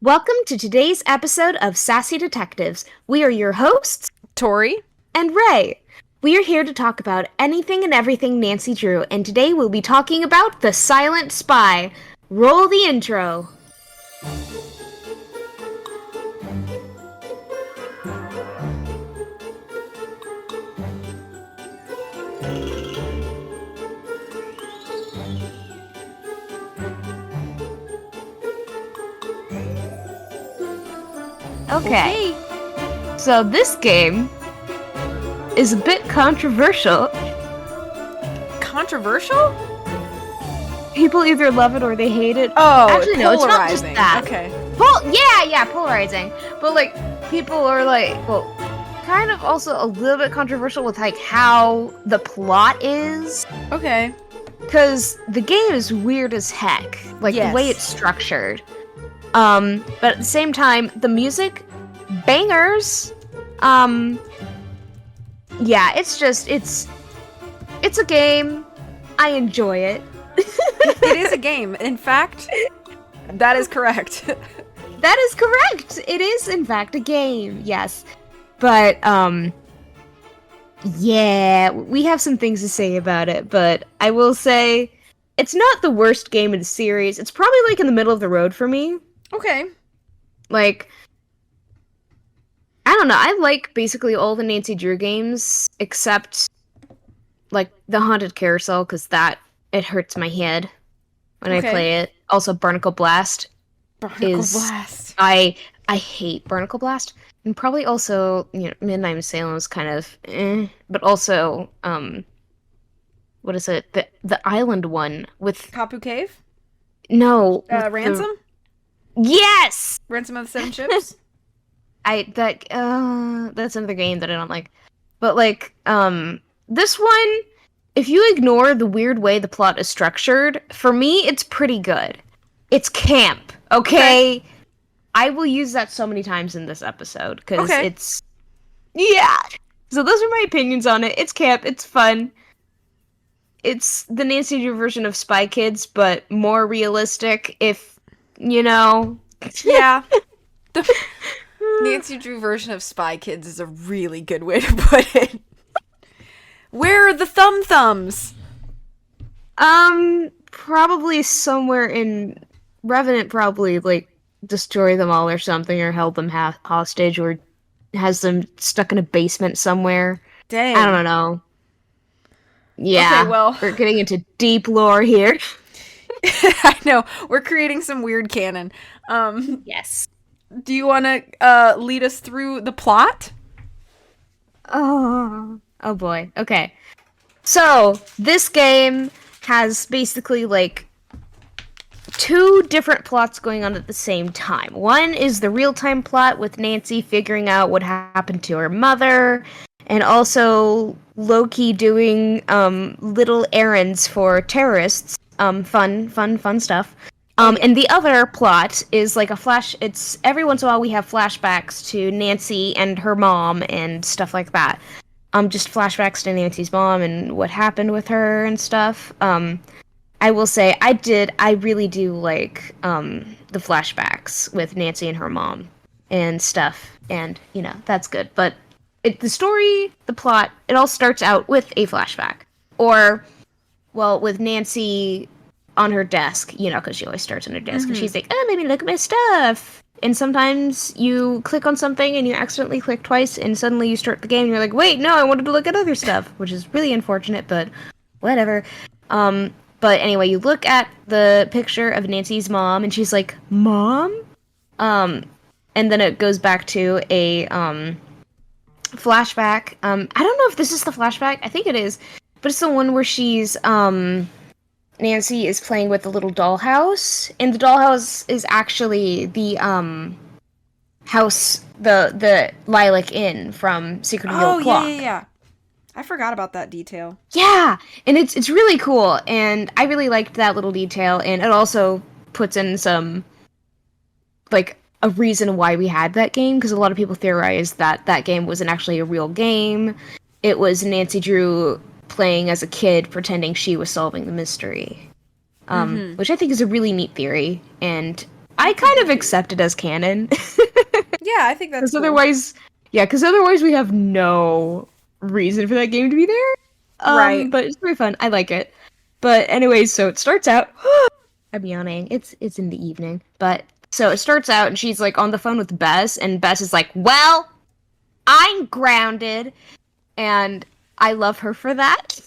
Welcome to today's episode of Sassy Detectives. We are your hosts, Tori? and Ray. We are here to talk about anything and everything Nancy Drew, and today we'll be talking about The Silent Spy. Roll the intro. Okay, so this game is a bit controversial. Controversial? People either love it or they hate it. Oh, Actually, no, it's not just polarizing. that. Okay. Yeah, polarizing. But, people are kind of also a little bit controversial with, how the plot is. Okay. Because the game is weird as heck. The way it's structured. But at the same time, the music, bangers. Yeah, it's a game. I enjoy it. It is a game. In fact, that is correct. That is correct. It is, in fact, a game. Yes. But, yeah, we have some things to say about it, but I will say it's not the worst game in the series. It's probably, in the middle of the road for me. Okay. I don't know. I like basically all the Nancy Drew games, except, the Haunted Carousel, because it hurts my head when I play it. Also, Barnacle Blast. Blast. I hate Barnacle Blast. And probably also, Midnight Salem is kind of but also, what is it? The island one with... Kapu Cave? No. Ransom? Yes! Ransom of the Seven Ships? That's another game that I don't like. But, this one, if you ignore the weird way the plot is structured, for me, it's pretty good. It's camp, okay? I will use that so many times in this episode, because it's... Yeah! So those are my opinions on it. It's camp, it's fun. It's the Nancy Drew version of Spy Kids, but more realistic, if, Yeah. The Nancy Drew version of Spy Kids is a really good way to put it. Where are the thumbs? Probably somewhere in... Revenant probably, destroy them all or something, or held them hostage, or has them stuck in a basement somewhere. Dang. I don't know. Yeah, okay, well, we're getting into deep lore here. I know, we're creating some weird canon. Yes. Do you want to lead us through the plot? Oh boy. Okay. So, this game has basically, two different plots going on at the same time. One is the real-time plot with Nancy figuring out what happened to her mother, and also Loki doing little errands for terrorists. Fun stuff. And the other plot is it's every once in a while we have flashbacks to Nancy and her mom and stuff like that. Just flashbacks to Nancy's mom and what happened with her and stuff. I will say I really do like the flashbacks with Nancy and her mom and stuff, and that's good. But the story, the plot, it all starts out with a flashback, or with Nancy on her desk, because she always starts on her desk, and she's like, "Oh, let me look at my stuff." And sometimes you click on something and you accidentally click twice, and suddenly you start the game and you're like, "Wait, no, I wanted to look at other stuff," which is really unfortunate, but whatever. But anyway, you look at the picture of Nancy's mom, and she's like, "Mom?" And then it goes back to a flashback. I don't know if this is the flashback. I think it is. But it's the one where Nancy is playing with the little dollhouse, and the dollhouse is actually the house, the Lilac Inn from Secret of the Old Clock. Yeah. I forgot about that detail. Yeah, and it's really cool, and I really liked that little detail, and it also puts in some, a reason why we had that game, because a lot of people theorize that that game wasn't actually a real game. It was Nancy Drew playing as a kid, pretending she was solving the mystery, which I think is a really neat theory, and I kind of accept it as canon. Yeah, I think that's Because cool. otherwise we have no reason for that game to be there. Right. But it's very fun. I like it. But anyways, so it starts out. I'm yawning. It's in the evening. But so it starts out, and she's like on the phone with Bess, and Bess is like, "Well, I'm grounded," and I love her for that.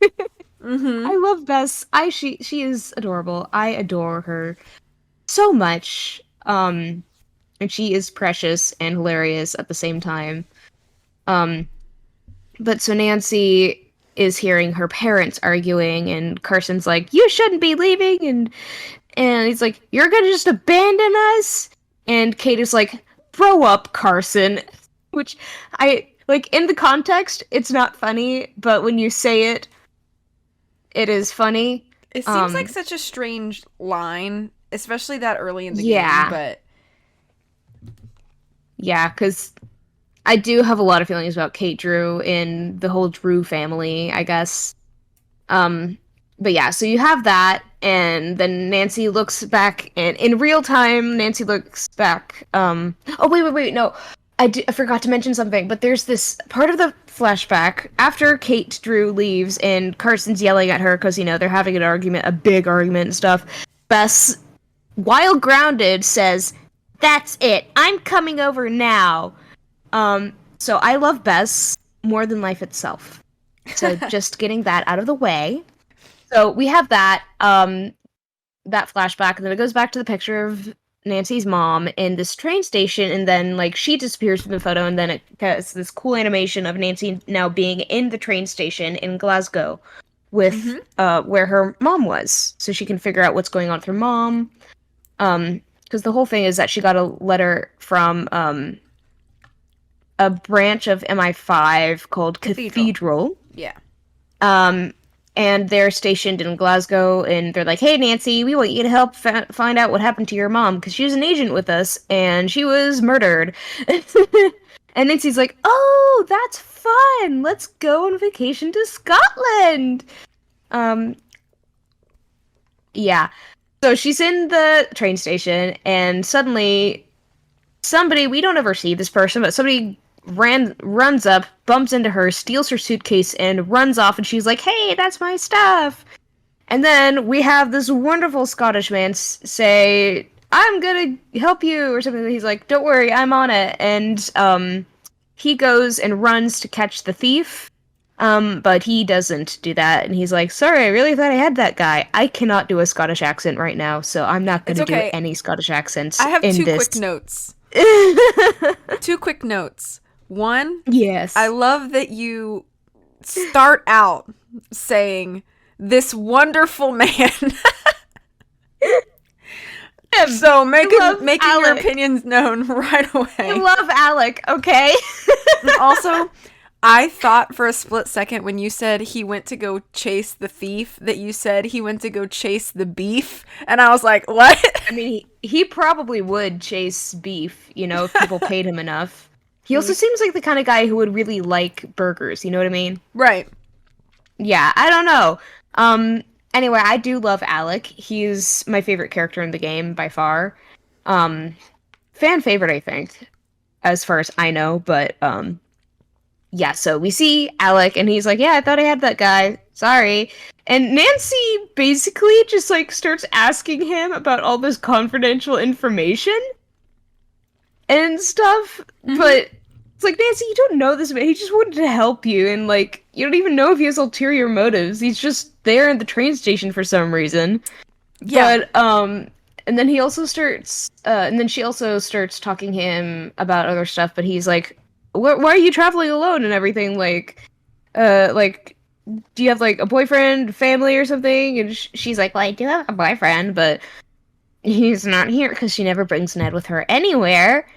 Mm-hmm. I love Bess. She is adorable. I adore her so much. And she is precious and hilarious at the same time. Um, but so Nancy is hearing her parents arguing, and Carson's like, "You shouldn't be leaving," and he's like, "You're gonna just abandon us?" And Kate is like, "Grow up, Carson," which I like in the context, it's not funny, but when you say it, it is funny. It seems like such a strange line, especially that early in the game, Yeah, but yeah, because I do have a lot of feelings about Kate Drew and the whole Drew family, I guess. Um, but yeah, so you have that, and then Nancy looks back, and in real time, Nancy looks back. Oh wait, no, I forgot to mention something. But there's this part of the flashback after Kate Drew leaves, and Carson's yelling at her because they're having an argument, a big argument and stuff. Bess, while grounded, says, "That's it. I'm coming over now." So I love Bess more than life itself. So just getting that out of the way. So we have that flashback, and then it goes back to the picture of Nancy's mom in this train station, and then like she disappears from the photo, and then it has this cool animation of Nancy now being in the train station in Glasgow with where her mom was, so she can figure out what's going on with her mom. Because the whole thing is that she got a letter from a branch of MI5 called Cathedral. Yeah. And they're stationed in Glasgow, and they're like, "Hey, Nancy, we want you to help find out what happened to your mom, because she was an agent with us, and she was murdered." And Nancy's like, "Oh, that's fun! Let's go on vacation to Scotland!" Yeah. So she's in the train station, and suddenly somebody, we don't ever see this person, but somebody runs up, bumps into her, steals her suitcase, and runs off, and she's like, "Hey, that's my stuff." And then we have this wonderful Scottish man say, "I'm gonna help you," or something. He's like, "Don't worry, I'm on it." And he goes and runs to catch the thief. But he doesn't do that, and he's like, "Sorry, I really thought I had that guy. I cannot do a Scottish accent right now, so I'm not gonna do any Scottish accents I have in two this." quick notes. Two quick notes. One, Yes. I love that you start out saying, "This wonderful man." So making your opinions known right away. I love Alec, okay? Also, I thought for a split second when you said he went to go chase the thief that you said he went to go chase the beef, and I was like, what? I mean, he probably would chase beef, if people paid him enough. He also seems like the kind of guy who would really like burgers, you know what I mean? Right. Yeah, I don't know. Anyway, I do love Alec. He's my favorite character in the game by far. Fan favorite, I think, as far as I know, but yeah, so we see Alec, and he's like, "Yeah, I thought I had that guy. Sorry." And Nancy basically just, like, starts asking him about all this confidential information and stuff, but it's like, "Nancy, you don't know this man. He just wanted to help you, and, like, you don't even know if he has ulterior motives. He's just there in the train station for some reason." Yeah. But, and then he also and then she also starts talking to him about other stuff, but he's like, why are you traveling alone and everything? Like, do you have, like, a boyfriend, family, or something? And she's like, "Well, I do have a boyfriend, but he's not here," because she never brings Ned with her anywhere.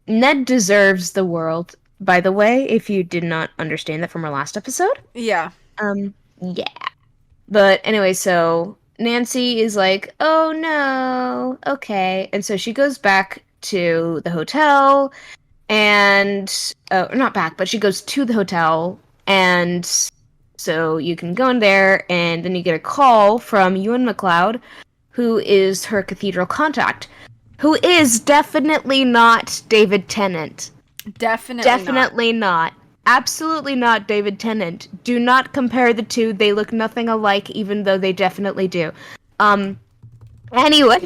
Ned deserves the world, by the way, if you did not understand that from our last episode. Yeah. Yeah. But anyway, so Nancy is like, "Oh no, okay." And so she goes back to the hotel, and not back, but she goes to the hotel, and so you can go in there, and then you get a call from Ewan McLeod, who is her cathedral contact, who is definitely not David Tennant. Definitely not. Absolutely not David Tennant. Do not compare the two. They look nothing alike, even though they definitely do. Anyway.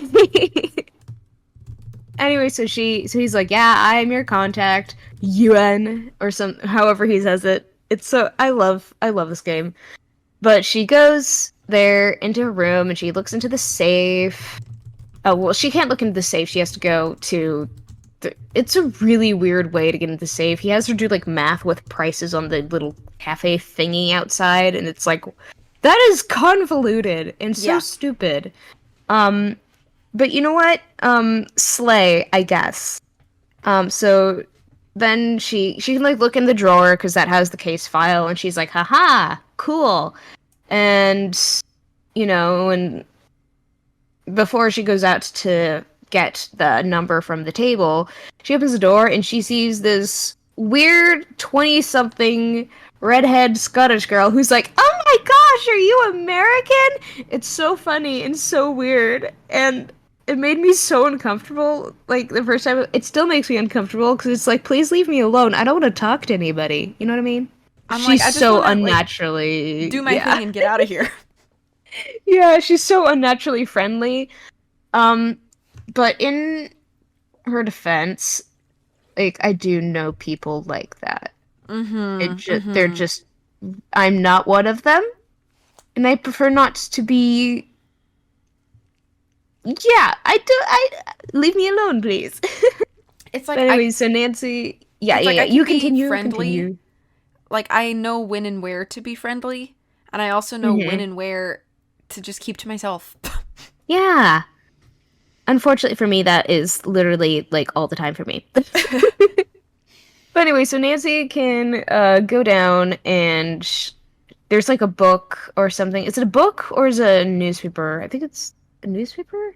Anyway, so he's like, yeah, I'm your contact, UN, or however he says it. It's so, I love this game. But she goes there into her room and she looks into the safe. Oh, well, she can't look into the safe. She has to go to it's a really weird way to get into the safe. He has her do like math with prices on the little cafe thingy outside, and it's like, that is convoluted and so stupid. But you know what? Slay, I guess. So then she can like look in the drawer because that has the case file, and she's like, haha, cool. And and before she goes out to get the number from the table, she opens the door and she sees this weird 20-something redhead Scottish girl who's like, oh my gosh, are you American? It's so funny and so weird, and it made me so uncomfortable. Like, the first time, it still makes me uncomfortable because it's like, please leave me alone. I don't want to talk to anybody. You know what I mean? She's I just so wanna, unnaturally do my thing and get out of here. Yeah, she's so unnaturally friendly. But in her defense, like, I do know people like that. They're just, I'm not one of them, and I prefer not to be. Yeah, leave me alone, please. It's like, But anyway, so Nancy, yeah, you continue. Continue. Like, I know when and where to be friendly, and I also know when and where to just keep to myself. Yeah. Unfortunately for me, that is literally, like, all the time for me. But anyway, so Nancy can go down, and there's, like, a book or something. Is it a book, or is it a newspaper? I think it's a newspaper?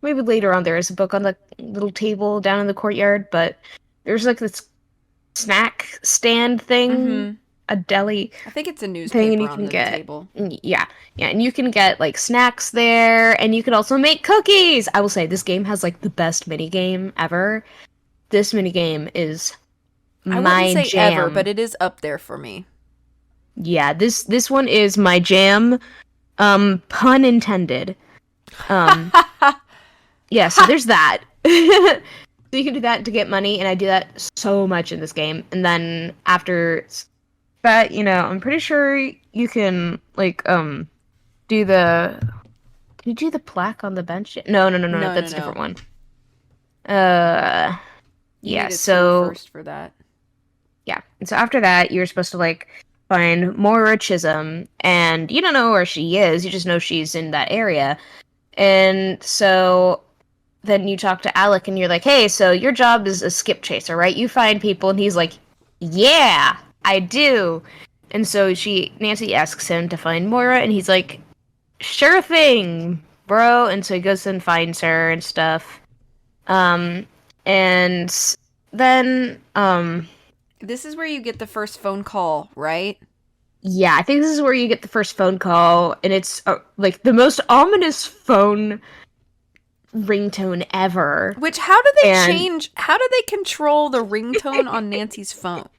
Maybe later on there is a book on the little table down in the courtyard, but there's, like, this snack stand thing, a deli I think it's a thing, newspaper and you on can the get table. yeah, and you can get like snacks there, and you can also make cookies. I will say this game has like the best mini game ever. This mini game is I wouldn't say jam. ever, but it is up there for me. Yeah, this one is my jam. Pun intended. Yeah, so there's that. So you can do that to get money, and I do that so much in this game. And then after that, I'm pretty sure you can like do the. Can you do the plaque on the bench? No, that's a different one. You Yeah. need a So tool first for that. Yeah, and so after that, you're supposed to like find Moira Chisholm, and you don't know where she is. You just know she's in that area, and so then you talk to Alec and you're like, hey, so your job is a skip chaser, right? You find people, and he's like, yeah, I do. And so Nancy asks him to find Moira, and he's like, sure thing, bro. And so he goes and finds her and stuff. And then, This is where you get the first phone call, right? yeah, I think this is where you get the first phone call, and it's like the most ominous phone ringtone ever. Which, how do they control the ringtone on Nancy's phone?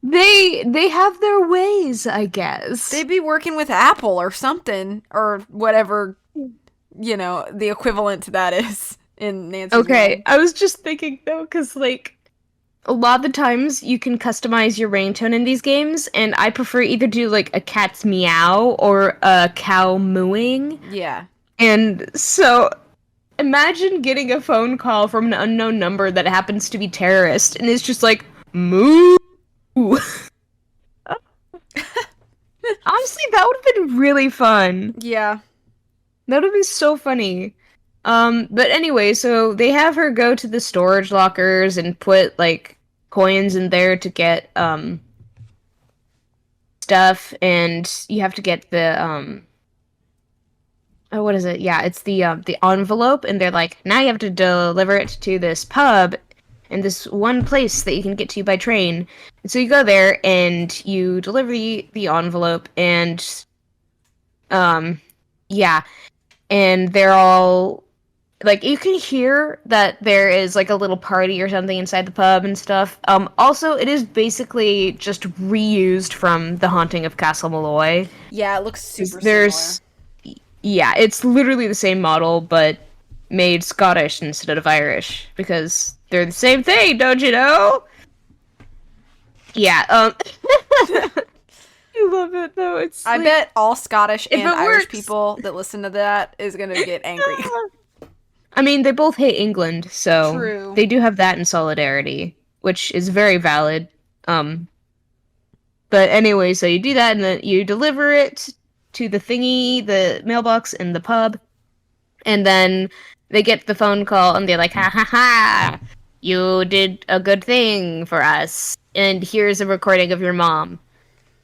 They have their ways, I guess. They'd be working with Apple or something, or whatever, the equivalent to that is in Nancy's Okay, world. I was just thinking, though, because, like, a lot of the times you can customize your ringtone in these games, and I prefer either do, like, a cat's meow or a cow mooing. Yeah. And so imagine getting a phone call from an unknown number that happens to be terrorist, and it's just like, moo. Honestly, that would have been really fun. Yeah. That would be so funny. But anyway, so they have her go to the storage lockers and put, like, coins in there to get, stuff, and you have to get the, oh, what is it? Yeah, it's the envelope, and they're like, now you have to deliver it to this pub in this one place that you can get to by train. And so you go there, and you deliver the envelope, and, yeah. and they're all like, you can hear that there is like a little party or something inside the pub and stuff. Also, it is basically just reused from The Haunting of Castle Malloy. Yeah, it looks super similar. There's, yeah, it's literally the same model, but made Scottish instead of Irish because they're the same thing, don't you know? Yeah, I love it though. It's I like, bet all Scottish if and it Irish works. people that listen to that is gonna get angry. I mean, they both hate England, so True. they do have that in solidarity, which is very valid. Um, but anyway, so you do that, and then you deliver it to the thingy, the mailbox in the pub, and then they get the phone call, and they're like, "Ha ha ha! You did a good thing for us, and here's a recording of your mom."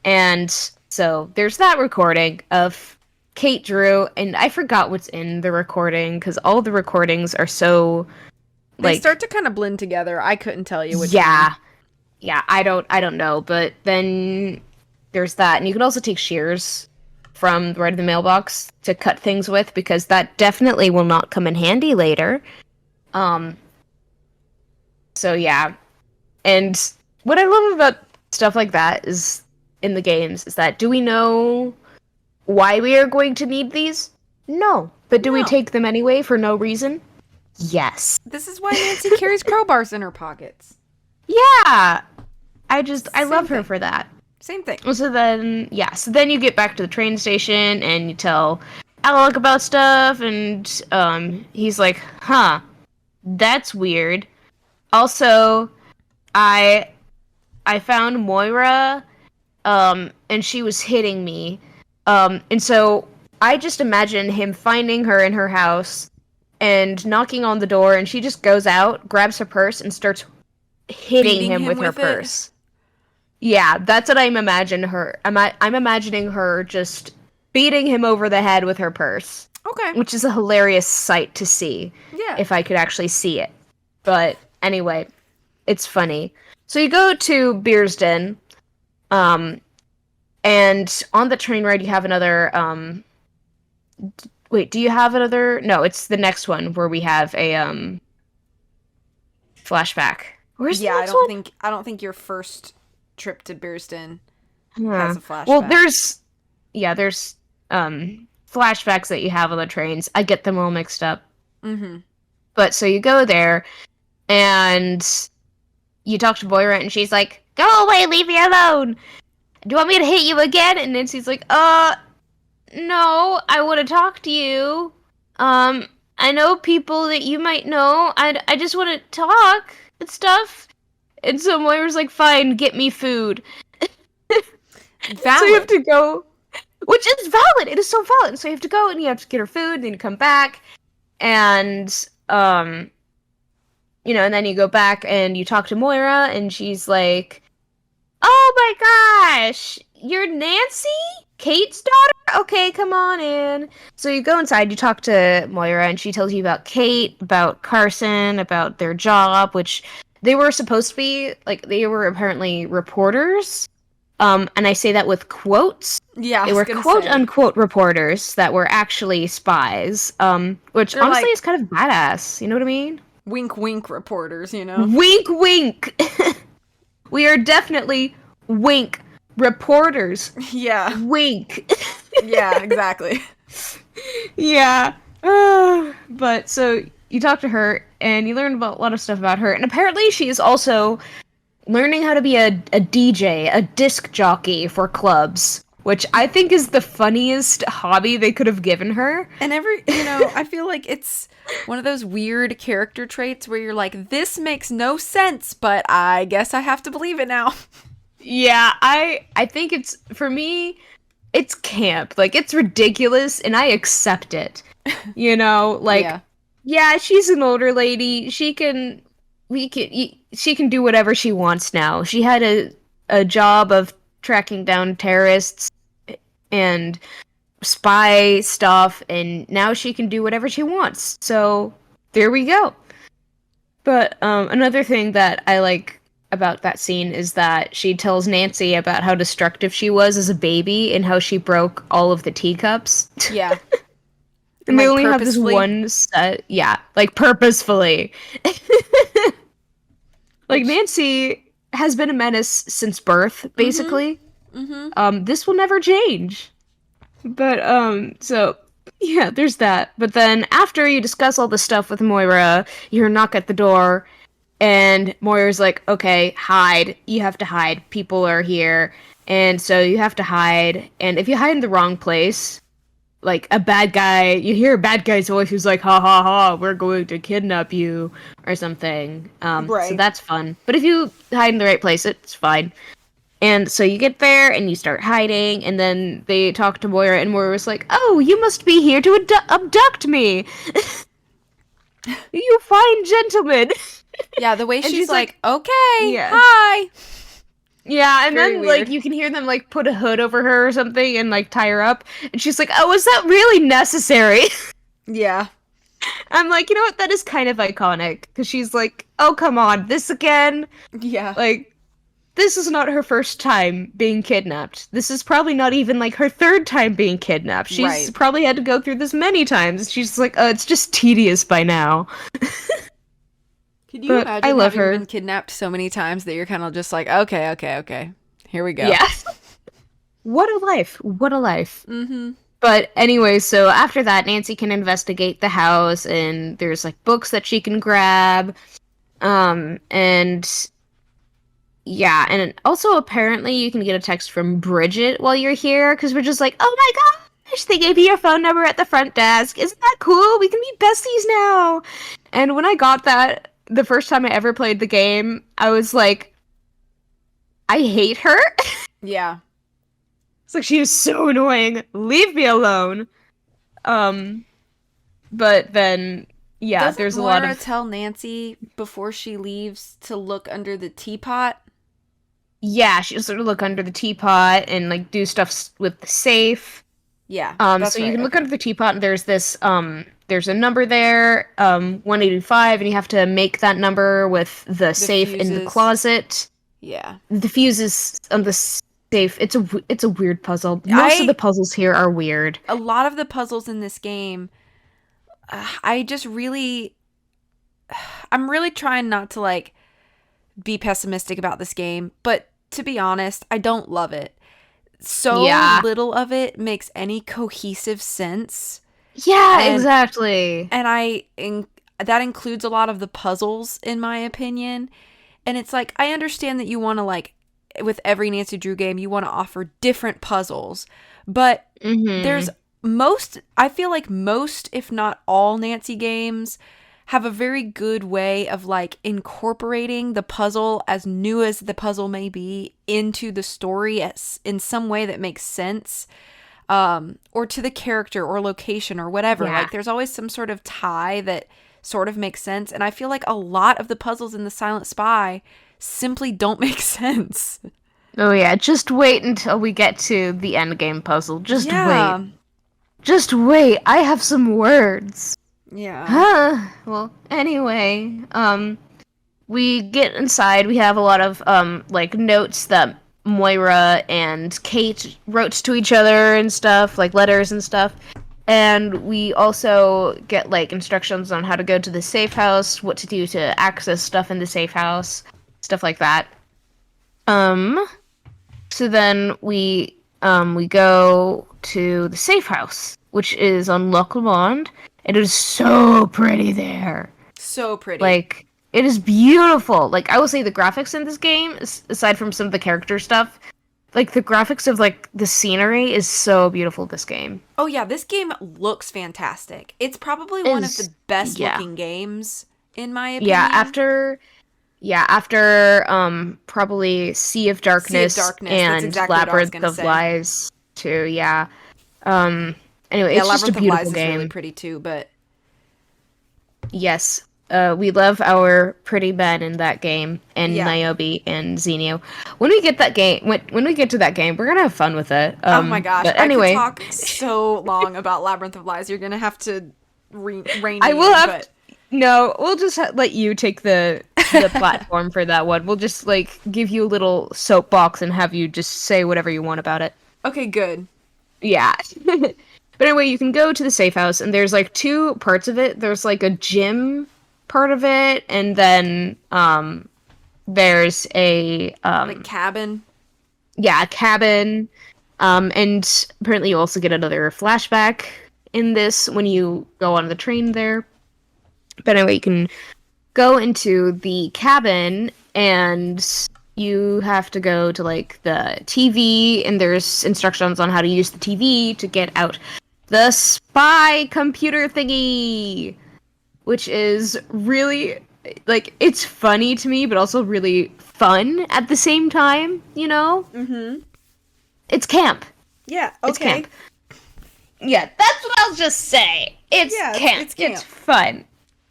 And so there's that recording of Kate Drew, and I forgot what's in the recording because all the recordings are so They like, start to kind of blend together. I couldn't tell you which one. yeah, yeah. I don't know, but then there's that, and you can also take shears from right in the mailbox to cut things with because that definitely will not come in handy later. Um, so yeah, and what I love about stuff like that is in the games is that do we know why we are going to need these? No. But do we No. take them anyway for no reason? Yes. This is why Nancy carries crowbars in her pockets. Yeah. I love her thing. for that. Same thing. So then, yeah. So then you get back to the train station and you tell Alec about stuff, and he's like, "Huh, that's weird." Also, I I found Moira, and she was hitting me. And so I just imagine him finding her in her house and knocking on the door, and she just goes out, grabs her purse, and starts hitting Beating him him with her with it? purse. Yeah, that's what I'm imagining her. I'm imagining her just beating him over the head with her purse, Okay. which is a hilarious sight to see Yeah. if I could actually see it. But anyway, it's funny. So you go to Beersden, and on the train ride you have another wait, do you have another? No, it's the next one where we have a flashback. Where's the Yeah, next one? I don't think your first trip to Beersden Huh. has a flashback. Well, there's flashbacks that you have on the trains. I get them all mixed up. Mm-hmm. But so you go there and you talk to Moira and she's like, "Go away, leave me alone. Do you want me to hit you again?" And Nancy's like, no, I want to talk to you. I know people that you might know. I just want to talk and stuff." And so Moira's like, "Fine, get me food." Valid. So you have to go, which is valid. It is so valid. And so you have to go and you have to get her food, and then you come back, and and then you go back and you talk to Moira, and she's like, "Oh my gosh, you're Nancy? Kate's daughter? Okay, come on in." So you go inside, you talk to Moira, and she tells you about Kate, about Carson, about their job, which they were supposed to be, like, they were apparently reporters. And I say that with quotes. Yeah, I They was were gonna quote say. unquote reporters that were actually spies. Which They're honestly like- is kind of badass. You know what I mean? Wink, wink, reporters. You know. Wink, wink. We are definitely wink reporters. Yeah. Wink. Yeah. Exactly. Yeah. But so you talk to her and you learn about a lot of stuff about her, and apparently she is also learning how to be a DJ, a disc jockey for clubs, which I think is the funniest hobby they could have given her. And I feel like it's one of those weird character traits where you're like, this makes no sense, but I guess I have to believe it now. Yeah, I think it's, for me, it's camp. Like, it's ridiculous, and I accept it. Like, yeah, she's an older lady. She can do whatever she wants now. She had a job of tracking down terrorists and spy stuff, and now she can do whatever she wants. So there we go. But another thing that I like about that scene is that she tells Nancy about how destructive she was as a baby and how she broke all of the teacups. Yeah. And they Like only have this purposefully? one set. Yeah, like purposefully. Like Which Nancy has been a menace since birth, mm-hmm. basically. Mm-hmm. This will never change. But so yeah, there's that. But then after you discuss all this stuff with Moira, you hear a knock at the door, and Moira's like, "Okay, hide. You have to hide. People are here." And so you have to hide. And if you hide in the wrong place, like a bad guy, you hear a bad guy's voice who's like, "Ha ha ha, we're going to kidnap you," or something. So Right. that's fun. But if you hide in the right place, it's fine. And so you get there and you start hiding, and then they talk to Moira, and Moira was like, "Oh, you must be here to abduct me, you fine gentleman." Yeah, the way And she's she's like, okay, "Yeah, hi. yeah." And Very then like weird. you can hear them like put a hood over her or something and like tie her up, and she's like, "Oh, is that really necessary?" Yeah. I'm like, you know what? That is kind of iconic because she's like, "Oh, come on, this again?" Yeah. Like, this is not her first time being kidnapped. This is probably not even like her third time being kidnapped. She's Right. probably had to go through this many times. She's like, it's just tedious by now. Could you But I imagine love having her. been kidnapped so many times that you're kind of just like, okay, okay, okay. Here we go. Yeah. What a life. What a life. Mm-hmm. But anyway, so after that, Nancy can investigate the house, and there's like books that she can grab. And yeah, and also apparently you can get a text from Bridget while you're here, because we're just like, oh my gosh, they gave you your phone number at the front desk. Isn't that cool? We can be besties now. And when I got that the first time I ever played the game, I was like, I hate her. Yeah. It's like, she is so annoying. Leave me alone. Um, but then, yeah, Doesn't there's a lot Moira of, tell Nancy before she leaves to look under the teapot? yeah, she'll sort of look under the teapot and like do stuff with the safe. Yeah, So that's you right. can look Okay. under the teapot, and there's this, there's a number there, 185, and you have to make that number with the The safe in the fuses. closet. Yeah. The fuses on the safe. It's a weird puzzle. Most of the I puzzles here are weird. a lot of the puzzles in this game, I just really I'm really trying not to like be pessimistic about this game, but to be honest, I don't love it. So Yeah. little of it makes any cohesive sense. Yeah, And exactly. that includes a lot of the puzzles in my opinion. And it's like I understand that you want to like with every Nancy Drew game, you want to offer different puzzles, but Mm-hmm. there's I feel like most if not all Nancy games have a very good way of like incorporating the puzzle, as new as the puzzle may be, into the story as in some way that makes sense, or to the character or location or whatever. Yeah. Like there's always some sort of tie that sort of makes sense, and I feel like a lot of the puzzles in the Silent Spy simply don't make sense. Oh yeah, just wait until we get to the end game puzzle. Just wait. Yeah. Just wait. I have some words. Yeah. Huh. Well, anyway, we get inside. We have a lot of like notes that Moira and Kate wrote to each other and stuff, like letters and stuff. And we also get like instructions on how to go to the safe house, what to do to access stuff in the safe house, stuff like that. Um so then we go to the safe house, which is on Loch Lomond. It is so pretty there. So pretty. Like, it is beautiful. Like, I will say the graphics in this game, aside from some of the character stuff, like the graphics of like the scenery is so beautiful this game. Oh yeah, this game looks fantastic. It's probably one of the best Yeah. looking games in my opinion. After probably Sea of Darkness, Darkness, that's and exactly what I was Labyrinth gonna of say. Lies too, yeah. Anyway, Yeah, it's just a Labyrinth of Lies beautiful is game. really pretty too, but Yes. We love our pretty men in that game, and Yeah. Niobe and Xenio. When we get that game, when we get to that game, we're gonna have fun with it. oh my gosh, But I anyway, could talk so long about Labyrinth of Lies. You're gonna have to rein I me will in, have. but No, we'll just let you take the platform for that one. We'll just like give you a little soapbox and have you just say whatever you want about it. okay, good. Yeah. But anyway, you can go to the safe house, and there's like two parts of it. There's like a gym part of it, and then there's a Like cabin. yeah, a cabin. And apparently you also get another flashback in this when you go on the train there. But anyway, you can go into the cabin and you have to go to like the TV and there's instructions on how to use the TV to get out the spy computer thingy, which is really like it's funny to me but also really fun at the same time, you know? Mm-hmm. It's camp. Yeah, It's okay. camp. Yeah, that's what I'll just say. It's Yeah, camp. it's camp. It's fun.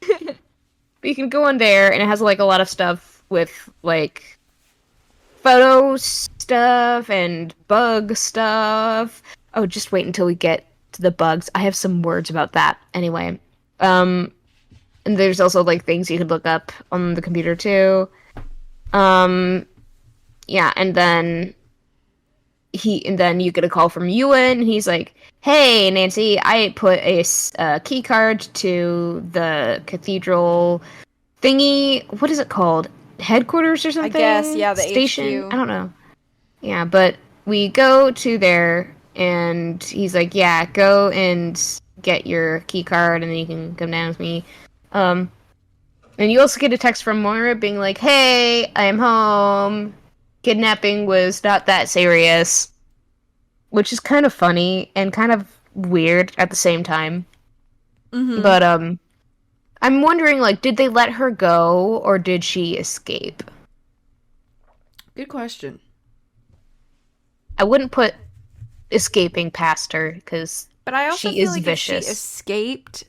But you can go in there, and it has like a lot of stuff with like photo stuff and bug stuff. Oh, just wait until we get to the bugs. I have some words about that. Anyway, and there's also like things you can look up on the computer too. Um, yeah, and then you get a call from Ewan. He's like, "Hey, Nancy, I put a key card to the cathedral thingy. What is it called? Headquarters or I something? guess, yeah, the Station? I HQ. don't know. Yeah, but we go to there, and he's like, "Yeah, go and get your key card, and then you can come down with me." Um, and you also get a text from Moira being like, "Hey, I am home. Kidnapping was not that serious." Which is kind of funny and kind of weird at the same time. Mm-hmm. But I'm wondering like did they let her go or did she escape? Good question. I wouldn't put escaping past her cuz But I also she feel is like if she vicious. escaped,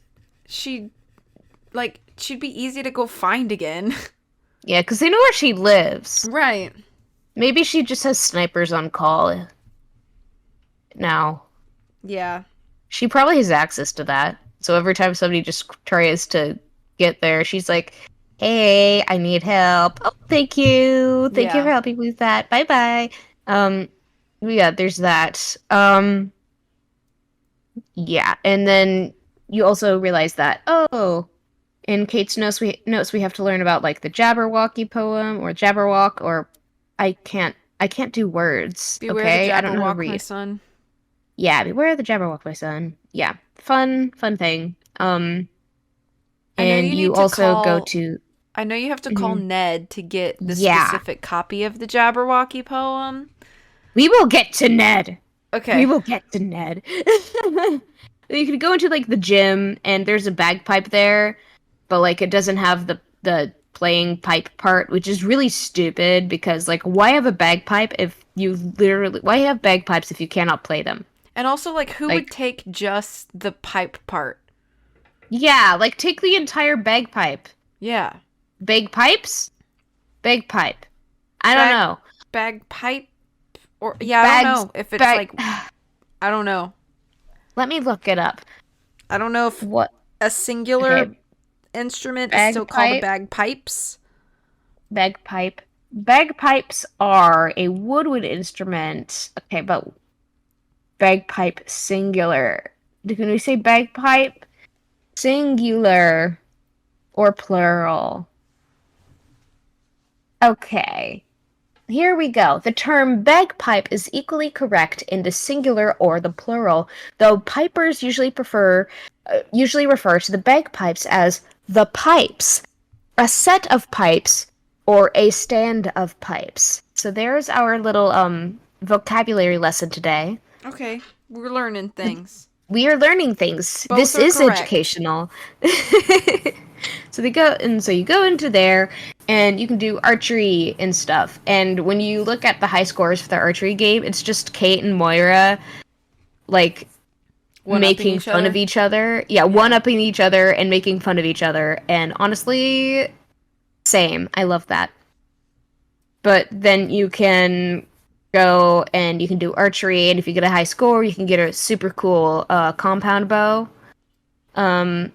she'd she'd be easy to go find again. Yeah, cuz they know where she lives. Right. Maybe she just has snipers on call now. Yeah. She probably has access to that. So every time somebody just tries to get there, she's like, "Hey, I need help. Oh, thank you. Thank you for Yeah. helping with that. Bye-bye." Um, yeah, there's that. Yeah, and then you also realize that, oh, in Kate's notes we have to learn about like the Jabberwocky poem or Jabberwock or I can't do words, Beware the okay? I don't know how to Jabberwock, my read. son. Yeah, beware the Jabberwock, my son. Yeah, fun thing. I know And you you need to also go call. to I know you have to call mhm. Ned to get the Yeah, specific copy of the Jabberwocky poem. we will get to Ned. We Okay. will get to Ned. You can go into like the gym, and there's a bagpipe there, but like it doesn't have the playing pipe part, which is really stupid because like why have a bagpipe if you literally why have bagpipes if you cannot play them? And also, like, who would Like take just the pipe part? yeah, like take the entire bagpipe. Yeah. Bagpipes? Bagpipe. I don't Bag, know. bagpipe? Or, yeah, I don't Bags know if it's bag like, I don't know. Let me look it up. I don't know if What? a singular Okay, instrument is still called a bagpipe, bagpipes. bagpipe. Bagpipes are a woodwind instrument. Okay, but bagpipe singular. Can we say bagpipe singular or plural? Okay. Here we go. The term bagpipe is equally correct in the singular or the plural, though pipers usually refer to the bagpipes as the pipes, a set of pipes, or a stand of pipes. So there's our little vocabulary lesson today. Okay, we're learning things. We are learning things. Both This are is correct. educational. So you go into there and you can do archery and stuff. And when you look at the high scores for the archery game, it's just Kate and Moira like One upping making each fun of other. each other. Yeah, Yeah. one-upping each other and making fun of each other. And honestly, same. I love that. But then you can go and you can do archery, and if you get a high score, you can get a super cool compound bow. Um,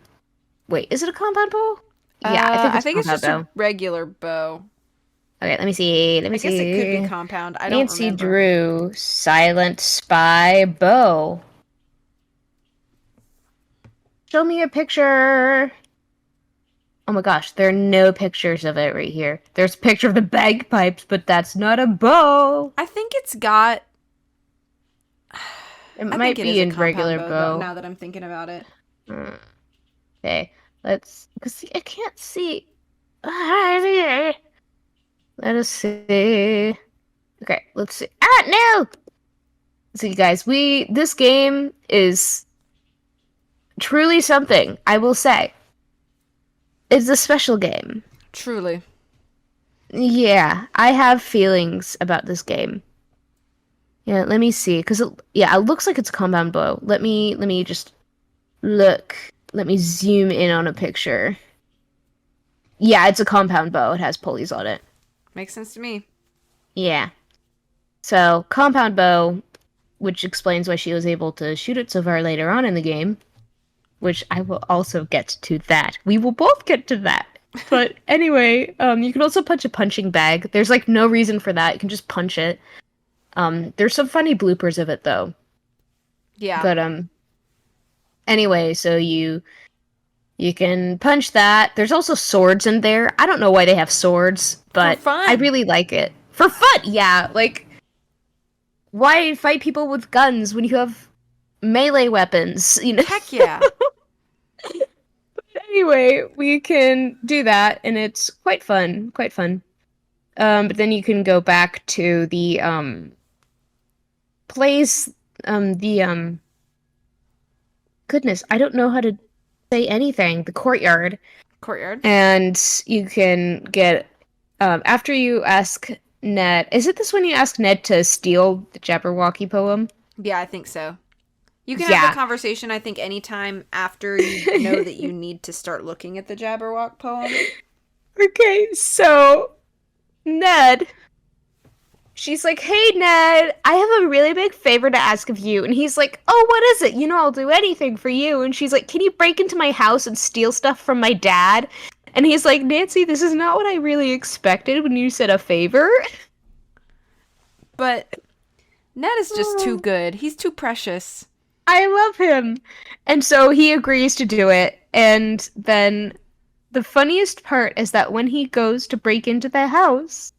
wait, is it a compound bow? Yeah, I think I it's a think it's compound just a bow. regular bow. Okay, let me see. Let me I guess it could be see. compound. I don't Nancy remember. Drew, Silent Spy Bow. Show me a picture. Oh my gosh, there are no pictures of it right here. There's a picture of the bagpipes, but that's not a bow. I think it's got. It I think might it is be a in compound regular bow, though, bow. now that I'm thinking about it. Uh, Okay, because I can't see. Let us see. Okay, let's see. Ah, no! See, guys, this game is truly something, I will say. It's a special game. Truly. Yeah, I have feelings about this game. Yeah, let me see, because yeah, it looks like it's a compound bow. Let me just look. Let me zoom in on a picture. Yeah, it's a compound bow. It has pulleys on it. Makes sense to me. Yeah. So, compound bow, which explains why she was able to shoot it so far later on in the game, which I will also get to that. We will both get to that. But anyway, you can also punch a punching bag. There's like no reason for that. You can just punch it. There's some funny bloopers of it though. Yeah. But anyway, so you can punch that. There's also swords in there. I don't know why they have swords, For but I fun. really like it. For fun, yeah. Like, why fight people with guns when you have melee weapons? You know. Heck yeah. Anyway, we can do that, and it's quite fun. Quite fun. But then you can go back to the place. The Goodness, I don't know how to say anything. The courtyard. Courtyard. And you can get after you ask Ned. Is it this one you ask Ned to steal the Jabberwocky poem? Yeah, I think so. You can have the Yeah. conversation, I think, anytime after you know that you need to start looking at the Jabberwock poem. Okay, so Ned, she's like, "Hey Ned, I have a really big favor to ask of you." And he's like, "Oh, what is it? You know, I'll do anything for you." And she's like, "Can you break into my house and steal stuff from my dad?" And he's like, "Nancy, this is not what I really expected when you said a favor." But Ned is just too good. He's too precious. I love him. And so he agrees to do it. And then the funniest part is that when he goes to break into the house,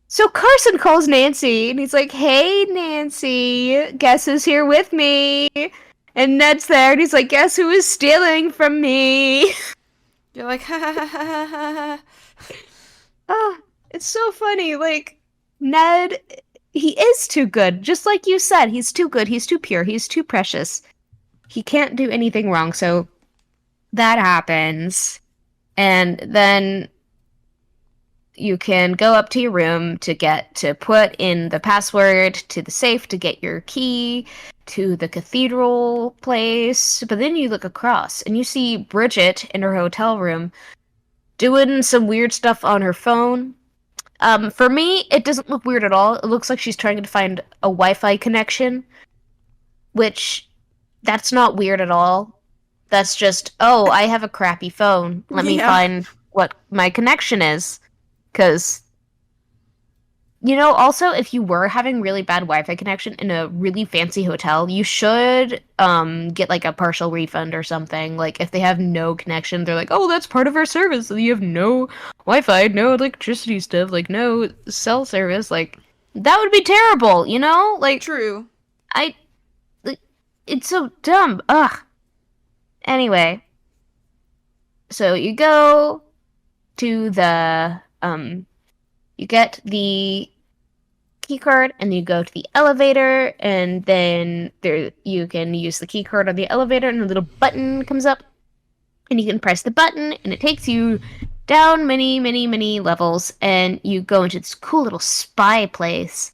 so Carson calls Nancy and he's like, "Hey, Nancy, guess who's here with me?" And Ned's there and he's like, "Guess who is stealing from me?" You're like, ha ha ha ha ha ha. Ah, it's so funny. Like, Ned, he is too good. Just like you said, he's too good. He's too pure. He's too precious. He can't do anything wrong. So that happens. And then you can go up to your room to put in the password to the safe to get your key to the cathedral place. But then you look across and you see Bridget in her hotel room doing some weird stuff on her phone. For me, it doesn't look weird at all. It looks like she's trying to find a Wi-Fi connection, which that's not weird at all. That's just, oh, I have a crappy phone. Let me Yeah. find what my connection is. Because, also, if you were having really bad Wi-Fi connection in a really fancy hotel, you should get like a partial refund or something. Like if they have no connection, they're like, "Oh, that's part of our service. You have no Wi-Fi, no electricity stuff, like no cell service." Like that would be terrible, you know? Like True. I like, it's so dumb. Ugh. Anyway, so you go to the you get the key card and you go to the elevator and then there you can use the key card on the elevator and a little button comes up and you can press the button and it takes you down many levels and you go into this cool little spy place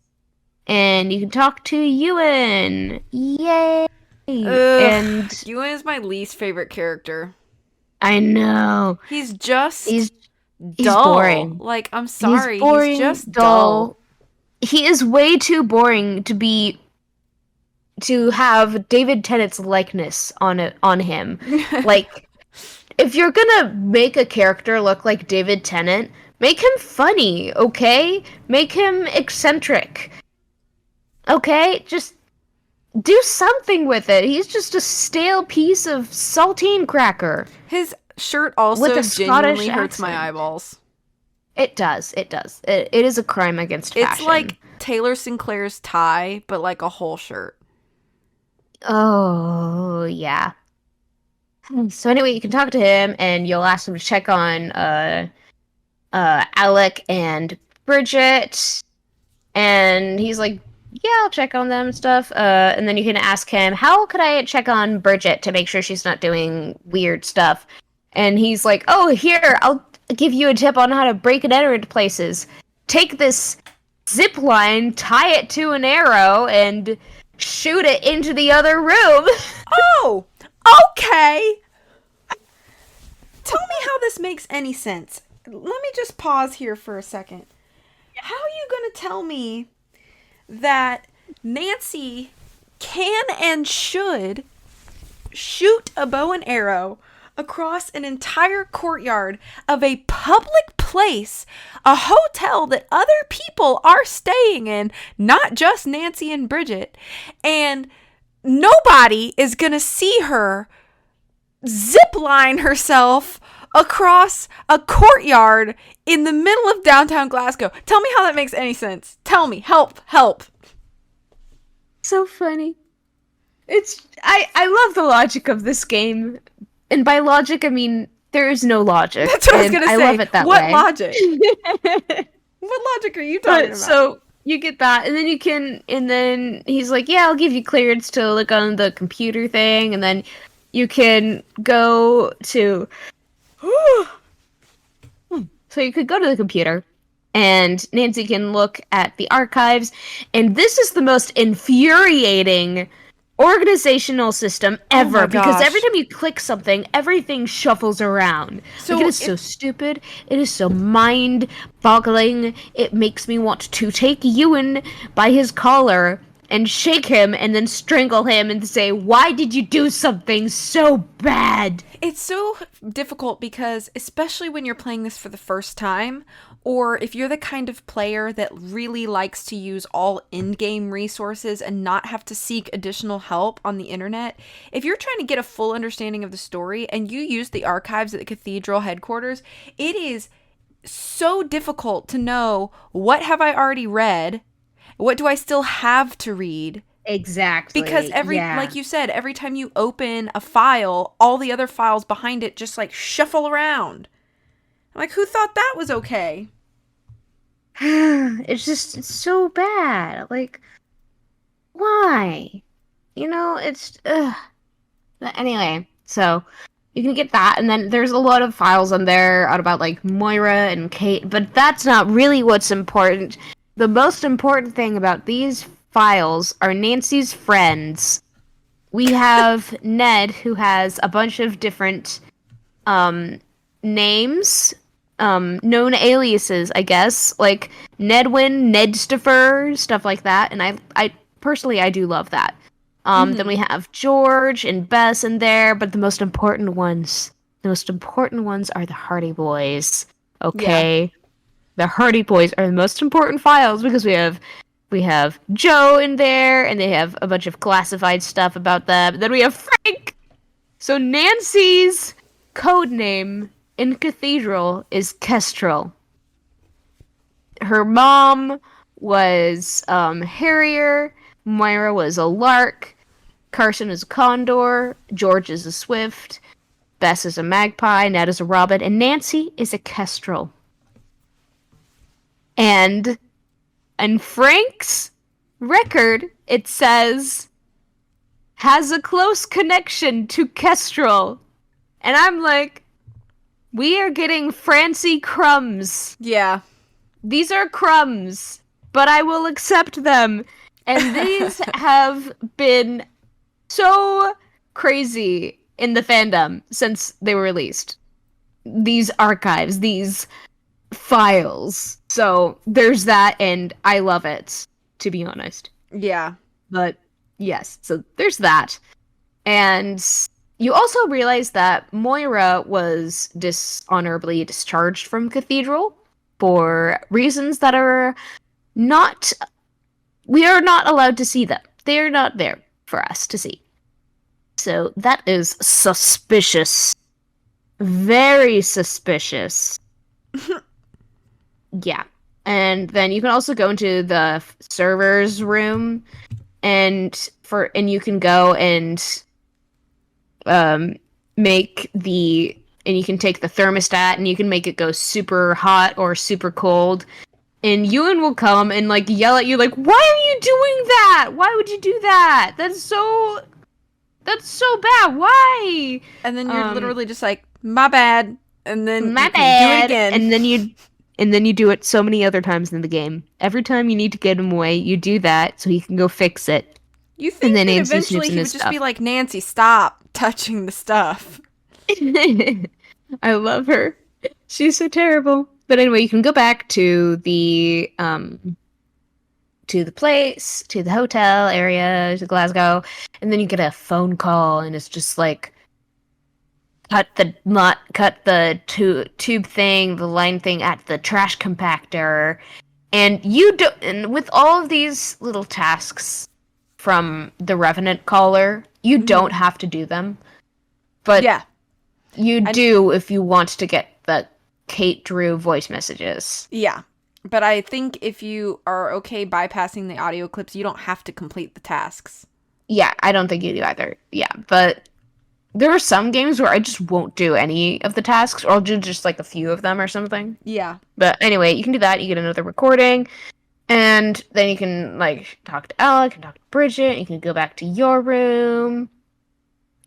and you can talk to Ewan. Yay! Ugh. And Ewan is my least favorite character. I know He's just he's dull. boring. Like, I'm He's sorry. boring, He's just dull. He is way too boring to have David Tennant's likeness on him. Like, if you're gonna make a character look like David Tennant, make him funny, okay? Make him eccentric. Okay? Just Do something with it. He's just a stale piece of saltine cracker His shirt with also a Scottish genuinely hurts my accent. eyeballs. It does. It does. It is a crime against It's fashion. like Taylor Sinclair's tie, but like a whole shirt. Oh, yeah. So anyway, you can talk to him and you'll ask him to check on Alec and Bridget, and he's like, yeah, I'll check on them and stuff. And then you can ask him, how could I check on Bridget to make sure she's not doing weird stuff? And he's like, oh, here, I'll give you a tip on how to break and enter into places. Take this zip line, tie it to an arrow, and shoot it into the other room. Oh, okay. Tell me how this makes any sense. Let me just pause here for a second. How are you going to tell me that Nancy can and should shoot a bow and arrow across an entire courtyard of a public place, a hotel that other people are staying in, not just Nancy and Bridget, and nobody is going to see her zip line herself across a courtyard in the middle of downtown Glasgow? Tell me how that makes any sense. Tell me. Help. Help. So funny. I love the logic of this game. And by logic I mean there is no logic. That's what I was going to say. I love it that what way. logic? What logic are you talking about? So you get that, and then you can, and then he's like, yeah, I'll give you clearance to look on the computer thing, and then you can go to so you could go to the computer and Nancy can look at the archives, and this is the most infuriating organizational system ever, because gosh. every time you click something, everything shuffles around. So Like, it is so stupid. It is so mind-boggling. It makes me want to take Ewan by his collar and shake him and then strangle him and say, why did you do something so bad? It's so difficult because, especially when you're playing this for the first time, or if you're the kind of player that really likes to use all in-game resources and not have to seek additional help on the internet, if you're trying to get a full understanding of the story and you use the archives at the cathedral headquarters, it is so difficult to know, what have I already read? What do I still have to read? Exactly. Because like you said, every time you open a file, all the other files behind it just like shuffle around. I'm like, who thought that was okay? It's so bad. Like, why? It's But anyway, so you can get that, and then there's a lot of files on there out about like Moira and Kate, but that's not really what's important. The most important thing about these files are Nancy's friends. We have Ned, who has a bunch of different names, known aliases, I guess, like Nedwin, Nedstifer, stuff like that. And I personally, I do love that. Then we have George and Bess in there, but the most important ones are the Hardy Boys. Yeah. Okay, the Hardy Boys are the most important files because we have Joe in there, and they have a bunch of classified stuff about them. Then we have Frank. So Nancy's code name in Cathedral is Kestrel. Her mom was Harrier. Moira was a lark. Carson is a condor. George is a swift. Bess is a magpie. Ned is a robin. And Nancy is a kestrel. And in Frank's record, it says, has a close connection to kestrel. And I'm like, we are getting Francie crumbs. Yeah. These are crumbs, but I will accept them. And these have been so crazy in the fandom since they were released. These archives, these files. So there's that, and I love it, to be honest. Yeah. But yes, so there's that. And you also realize that Moira was dishonorably discharged from Cathedral for reasons that are not... We are not allowed to see them. They are not there for us to see. So that is suspicious. Very suspicious. Yeah. And then you can also go into the servers room and you can go and um make the and you can take the thermostat and you can make it go super hot or super cold. And Ewan will come and like yell at you like, "Why are you doing that? Why would you do that? That's so bad. Why?" And then you're Um literally just like, my bad. And then my you can do it bad. again. And then you do it so many other times in the game. Every time you need to get him away, you do that so he can go fix it. You And think then that Nancy eventually snoops in he his would just be stuff. like, Nancy, stop touching the stuff. I love her. She's so terrible. But anyway, you can go back to the place, to the hotel area, to Glasgow, and then you get a phone call and it's just like cut the tube thing, the line thing at the trash compactor. And and with all of these little tasks from the Revenant caller, you don't have to do them. But Yeah. you And do if you want to get the Kate Drew voice messages. yeah. But I think if you are okay bypassing the audio clips, you don't have to complete the tasks. Yeah, I don't think you do either. Yeah, but there are some games where I just won't do any of the tasks, or I'll do just like a few of them or something. Yeah. But anyway, you can do that. You get another recording, and then you can like talk to Alec and talk to Bridget. You can go back to your room,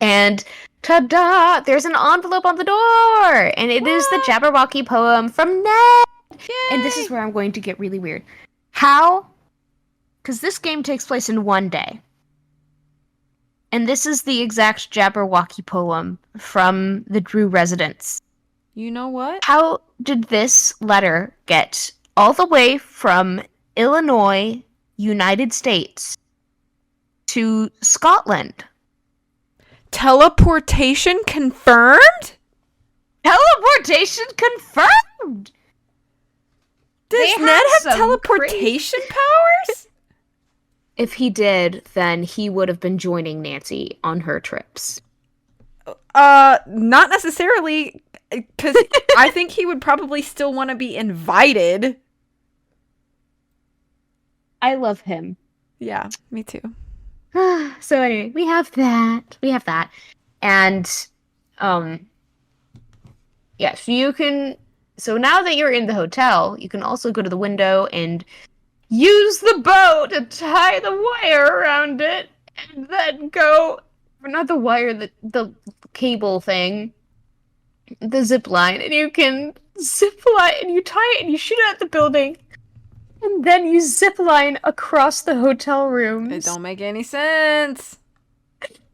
and ta-da! There's an envelope on the door, and it is the Jabberwocky poem from Ned. And this is Yay! where I'm going to get really weird. How? Because this game takes place in one day. And this is the exact Jabberwocky poem from the Drew residence. You know what? How did this letter get all the way from Illinois, United States, to Scotland? Teleportation confirmed? Teleportation confirmed! Does They Ned have some teleportation crazy- powers? If he did, then he would have been joining Nancy on her trips. Not necessarily, because I think he would probably still want to be invited. I love him. Yeah, me too. So anyway, we have that. We have that. And yeah, so now that you're in the hotel, you can also go to the window and use the bow to tie the wire around it and then go, or not the wire, the cable thing, the zip line, and you can zip line and you tie it and you shoot it at the building. And then you zip line across the hotel rooms. It don't make any sense.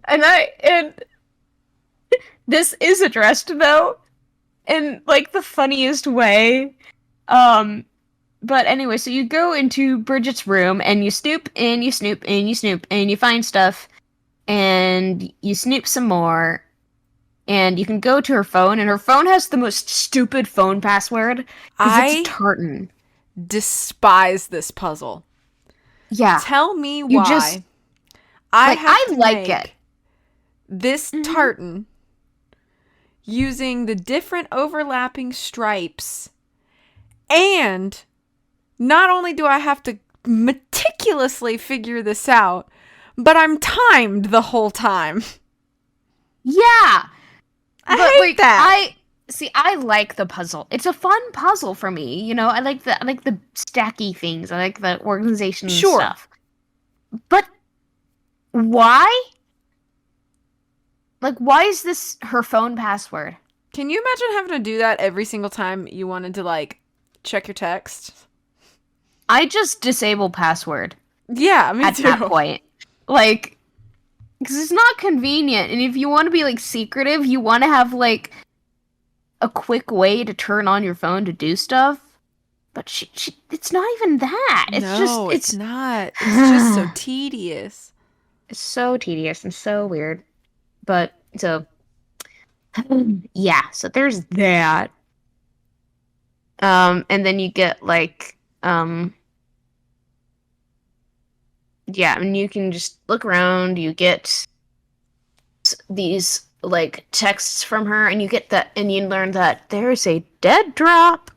And this is addressed though in like the funniest way. But anyway, so you go into Bridget's room and you snoop and you snoop and you snoop and you find stuff and you snoop some more and you can go to her phone and her phone has the most stupid phone password because it's a tartan. Despise this puzzle. Yeah. Tell me You why just- I like, have I to like make it. this tartan using the different overlapping stripes, and not only do I have to meticulously figure this out, but I'm timed the whole time. Yeah. I hate that. I like the puzzle. It's a fun puzzle for me. You know, I like the stacky things. I like the organization and Sure. stuff. But why? Like, why is this her phone password? Can you imagine having to do that every single time you wanted to, like, check your text? I just disable password Yeah, me at too. that point. Like, because it's not convenient. And if you want to be, like, secretive, you want to have, like, a quick way to turn on your phone to do stuff. But it's not even that. It's not. It's just so tedious. It's so tedious and so weird. But, so, yeah, so there's that. And then you get, like, yeah, and you can just look around. You get these like texts from her, and you get that, and you learn that there's a dead drop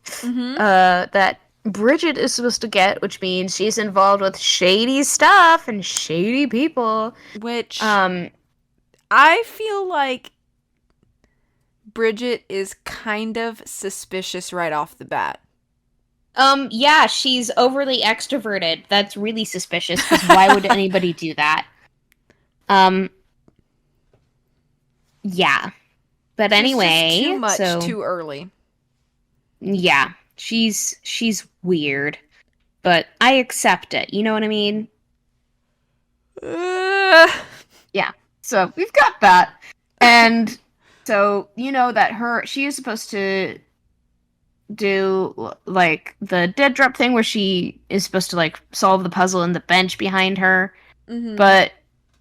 Mm-hmm. that Bridget is supposed to get, which means she's involved with shady stuff and shady people. Which Um, I feel like Bridget is kind of suspicious right off the bat. yeah, she's overly extroverted. That's really suspicious because why would anybody do that? Um, yeah. But She's just too anyway, much so too early. yeah, she's weird, but I accept it. You know what I mean? Uh, Yeah. So we've got that. And so you know that she is supposed to do like the dead drop thing where she is supposed to like solve the puzzle in the bench behind her. mm-hmm. But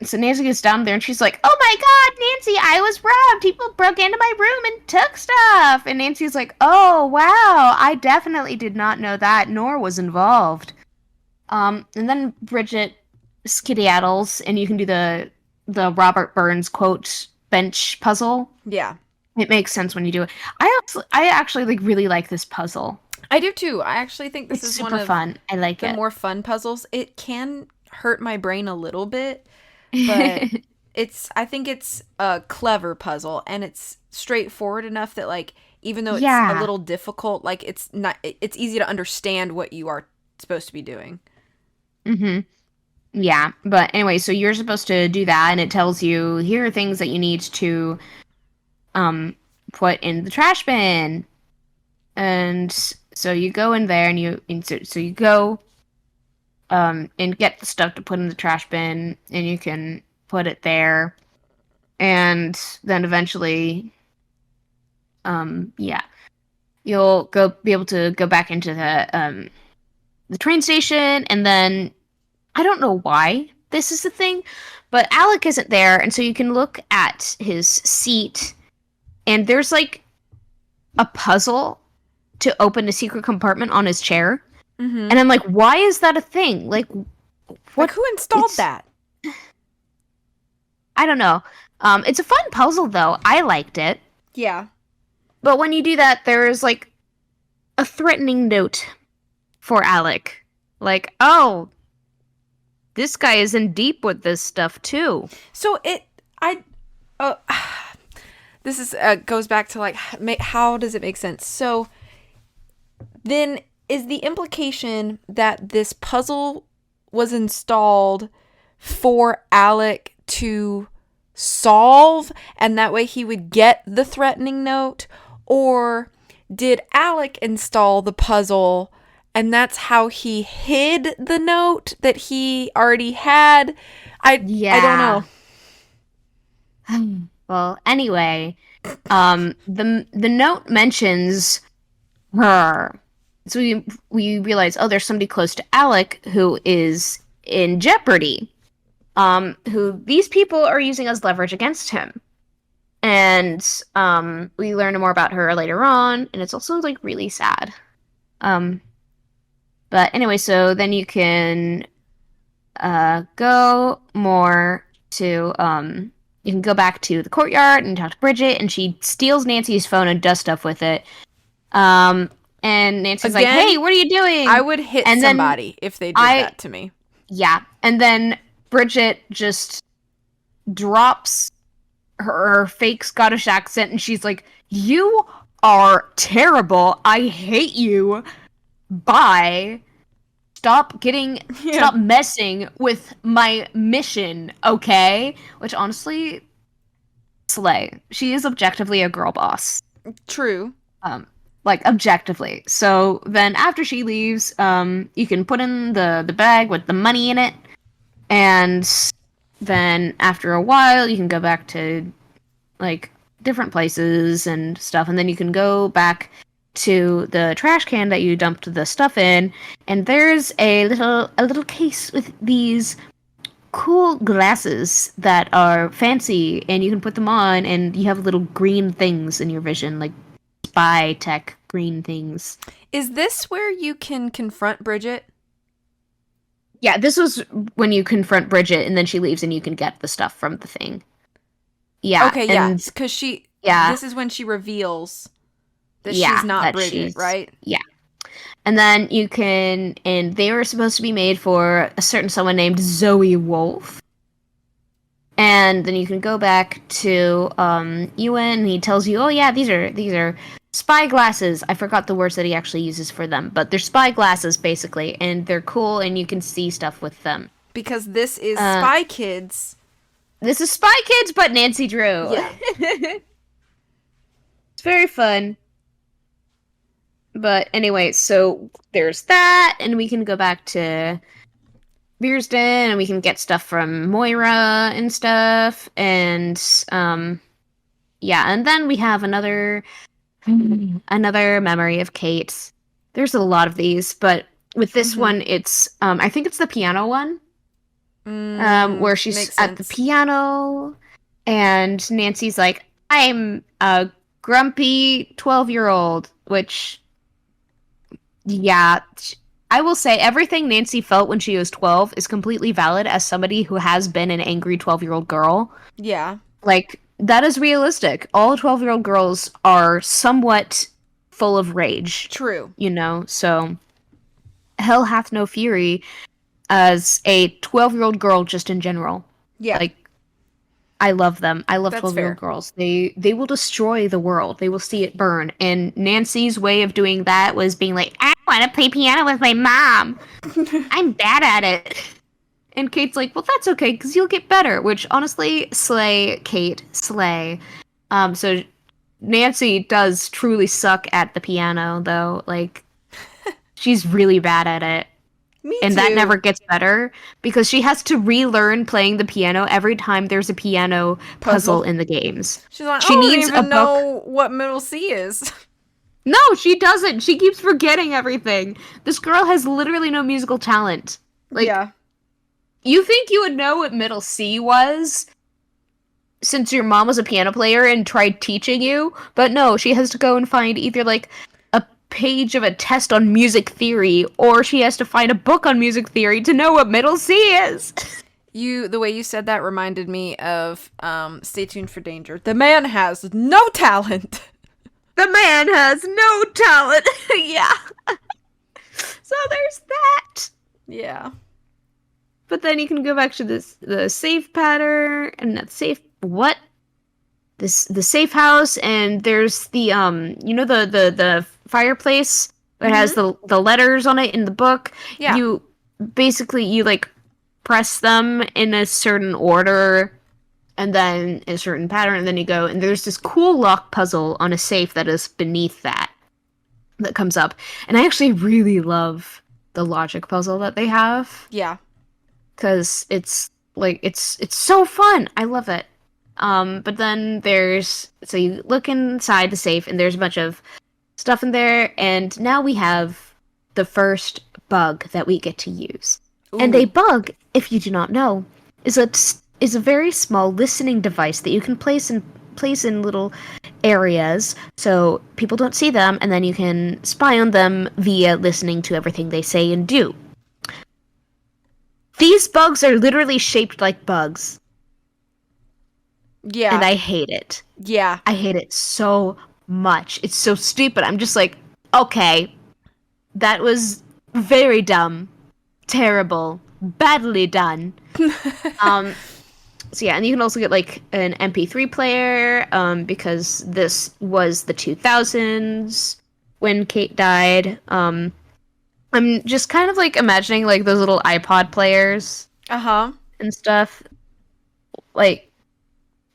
so Nancy gets down there and she's like, "Oh my god, Nancy, I was robbed. People broke into my room and took stuff." And Nancy's like, "Oh wow, I definitely did not know that, nor was involved." And then Bridget skedaddles, and you can do the Robert Burns quote bench puzzle. Yeah. It makes sense when you do it. I actually like really like this puzzle. I do too. I actually think this It's is one super of fun. I like the it. more fun puzzles. It can hurt my brain a little bit, but I think it's a clever puzzle and it's straightforward enough that like even though it's a Yeah. little difficult, like it's easy to understand what you are supposed to be doing. Mhm. Yeah, but anyway, so you're supposed to do that, and it tells you here are things that you need to um put in the trash bin, and so you go in there and so you go and get the stuff to put in the trash bin, and you can put it there, and then eventually, yeah, you'll go be able to go back into the train station, and then I don't know why this is the thing, but Alec isn't there, and so you can look at his seat, and there's like a puzzle to open a secret compartment on his chair. Mm-hmm. And I'm like, why is that a thing? Like, Like what? who installed It's, that? I don't know. It's a fun puzzle, though. I liked it. Yeah. But when you do that, there is like a threatening note for Alec. Like, oh, this guy is in deep with this stuff, too. So uh, this is goes back to like how does it make sense? So then is the implication that this puzzle was installed for Alec to solve and that way he would get the threatening note, or did Alec install the puzzle and that's how he hid the note that he already had? I don't know. Yeah. Well, anyway, the note mentions her. So we realize, oh, there's somebody close to Alec who is in jeopardy. Who these people are using as leverage against him. And we learn more about her later on, and it's also like really sad. Um, but anyway, so then you can go more to you can go back to the courtyard and talk to Bridget, and she steals Nancy's phone and does stuff with it. Um, and Nancy's like, Again, "Hey, what are you doing?" I would hit And then somebody if they did that to me. yeah, and then Bridget just drops her fake Scottish accent, and she's like, "You are terrible. I hate you. Bye. Stop messing with my mission, okay?" Which honestly, slay. She is objectively a girl boss. True. Um, like objectively. So then after she leaves, you can put in the bag with the money in it, and then after a while, you can go back to like different places and stuff, and then you can go back to the trash can that you dumped the stuff in, and there's a little case with these cool glasses that are fancy, and you can put them on, and you have little green things in your vision, like spy tech green things. Is this where you can confront Bridget? Yeah, this was when you confront Bridget and then she leaves and you can get the stuff from the thing. Yeah, Okay, yeah, and because yeah, this is when she reveals that she's yeah, not that Bridget, she's right? yeah. And then you can, and they were supposed to be made for a certain someone named Zoe Wolf. And then you can go back to Ewan, and he tells you, "Oh yeah, these are spy glasses." I forgot the words that he actually uses for them, but they're spy glasses basically, and they're cool, and you can see stuff with them. Because this is Uh, Spy Kids. this is Spy Kids, but Nancy Drew. Yeah. It's very fun. But anyway, so there's that, and we can go back to Beersden, and we can get stuff from Moira and stuff, and yeah, and then we have another memory of Kate. There's a lot of these, but with this Mm-hmm. one, it's I think it's the piano one, where she's Makes at the sense. piano, and Nancy's like, "I'm a grumpy 12-year-old," which yeah. I will say everything Nancy felt when she was 12 is completely valid as somebody who has been an angry 12-year-old girl. Yeah. Like, that is realistic. All 12-year-old girls are somewhat full of rage, True. you know? So, hell hath no fury as a 12-year-old girl just in general. Yeah. Like, I love them. I love That's 12-year-old fair. girls. They will destroy the world. They will see it burn. And Nancy's way of doing that was being like, "I want to play piano with my mom. I'm bad at it." And Kate's like, "Well, that's okay, because you'll get better." Which, honestly, slay, Kate, slay. So Nancy does truly suck at the piano, though. Like, she's really bad at it. Me And that never too. gets better because she has to relearn playing the piano every time there's a piano puzzle Puzzle. in the games. She's like, I She don't needs a even book. know what middle C is. No, she doesn't. She keeps forgetting everything. This girl has literally no musical talent. Like, Yeah. you think you would know what middle C was since your mom was a piano player and tried teaching you, but no, she has to go and find either like a page of a test on music theory or she has to find a book on music theory to know what middle C is. The way you said that reminded me of Stay Tuned for Danger. The man has no talent. The man has no talent. Yeah. So there's that. Yeah. But then you can go back to the safe pattern and not safe what? The safe house and there's the you know the fireplace that has the letters on it in the book. Yeah. You basically you like press them in a certain order and then a certain pattern and then you go and there's this cool lock puzzle on a safe that is beneath that comes up. And I actually really love the logic puzzle that they have Yeah. because it's like it's so fun. I love it. But then there's so you look inside the safe and there's a bunch of stuff in there, and now we have the first bug that we get to use. And a Ooh. bug, if you do not know, is a very small listening device that you can place in little areas so people don't see them, and then you can spy on them via listening to everything they say and do. These bugs are literally shaped like bugs, Yeah. and I hate it. Yeah. I hate it so much. It's so stupid. I'm just like, okay, that was very dumb, terrible, badly done. Um, so yeah, and you can also get like an MP3 player, because this was the 2000s when Kate died. I'm just kind of like imagining like those little iPod players Uh-huh. and stuff. Like,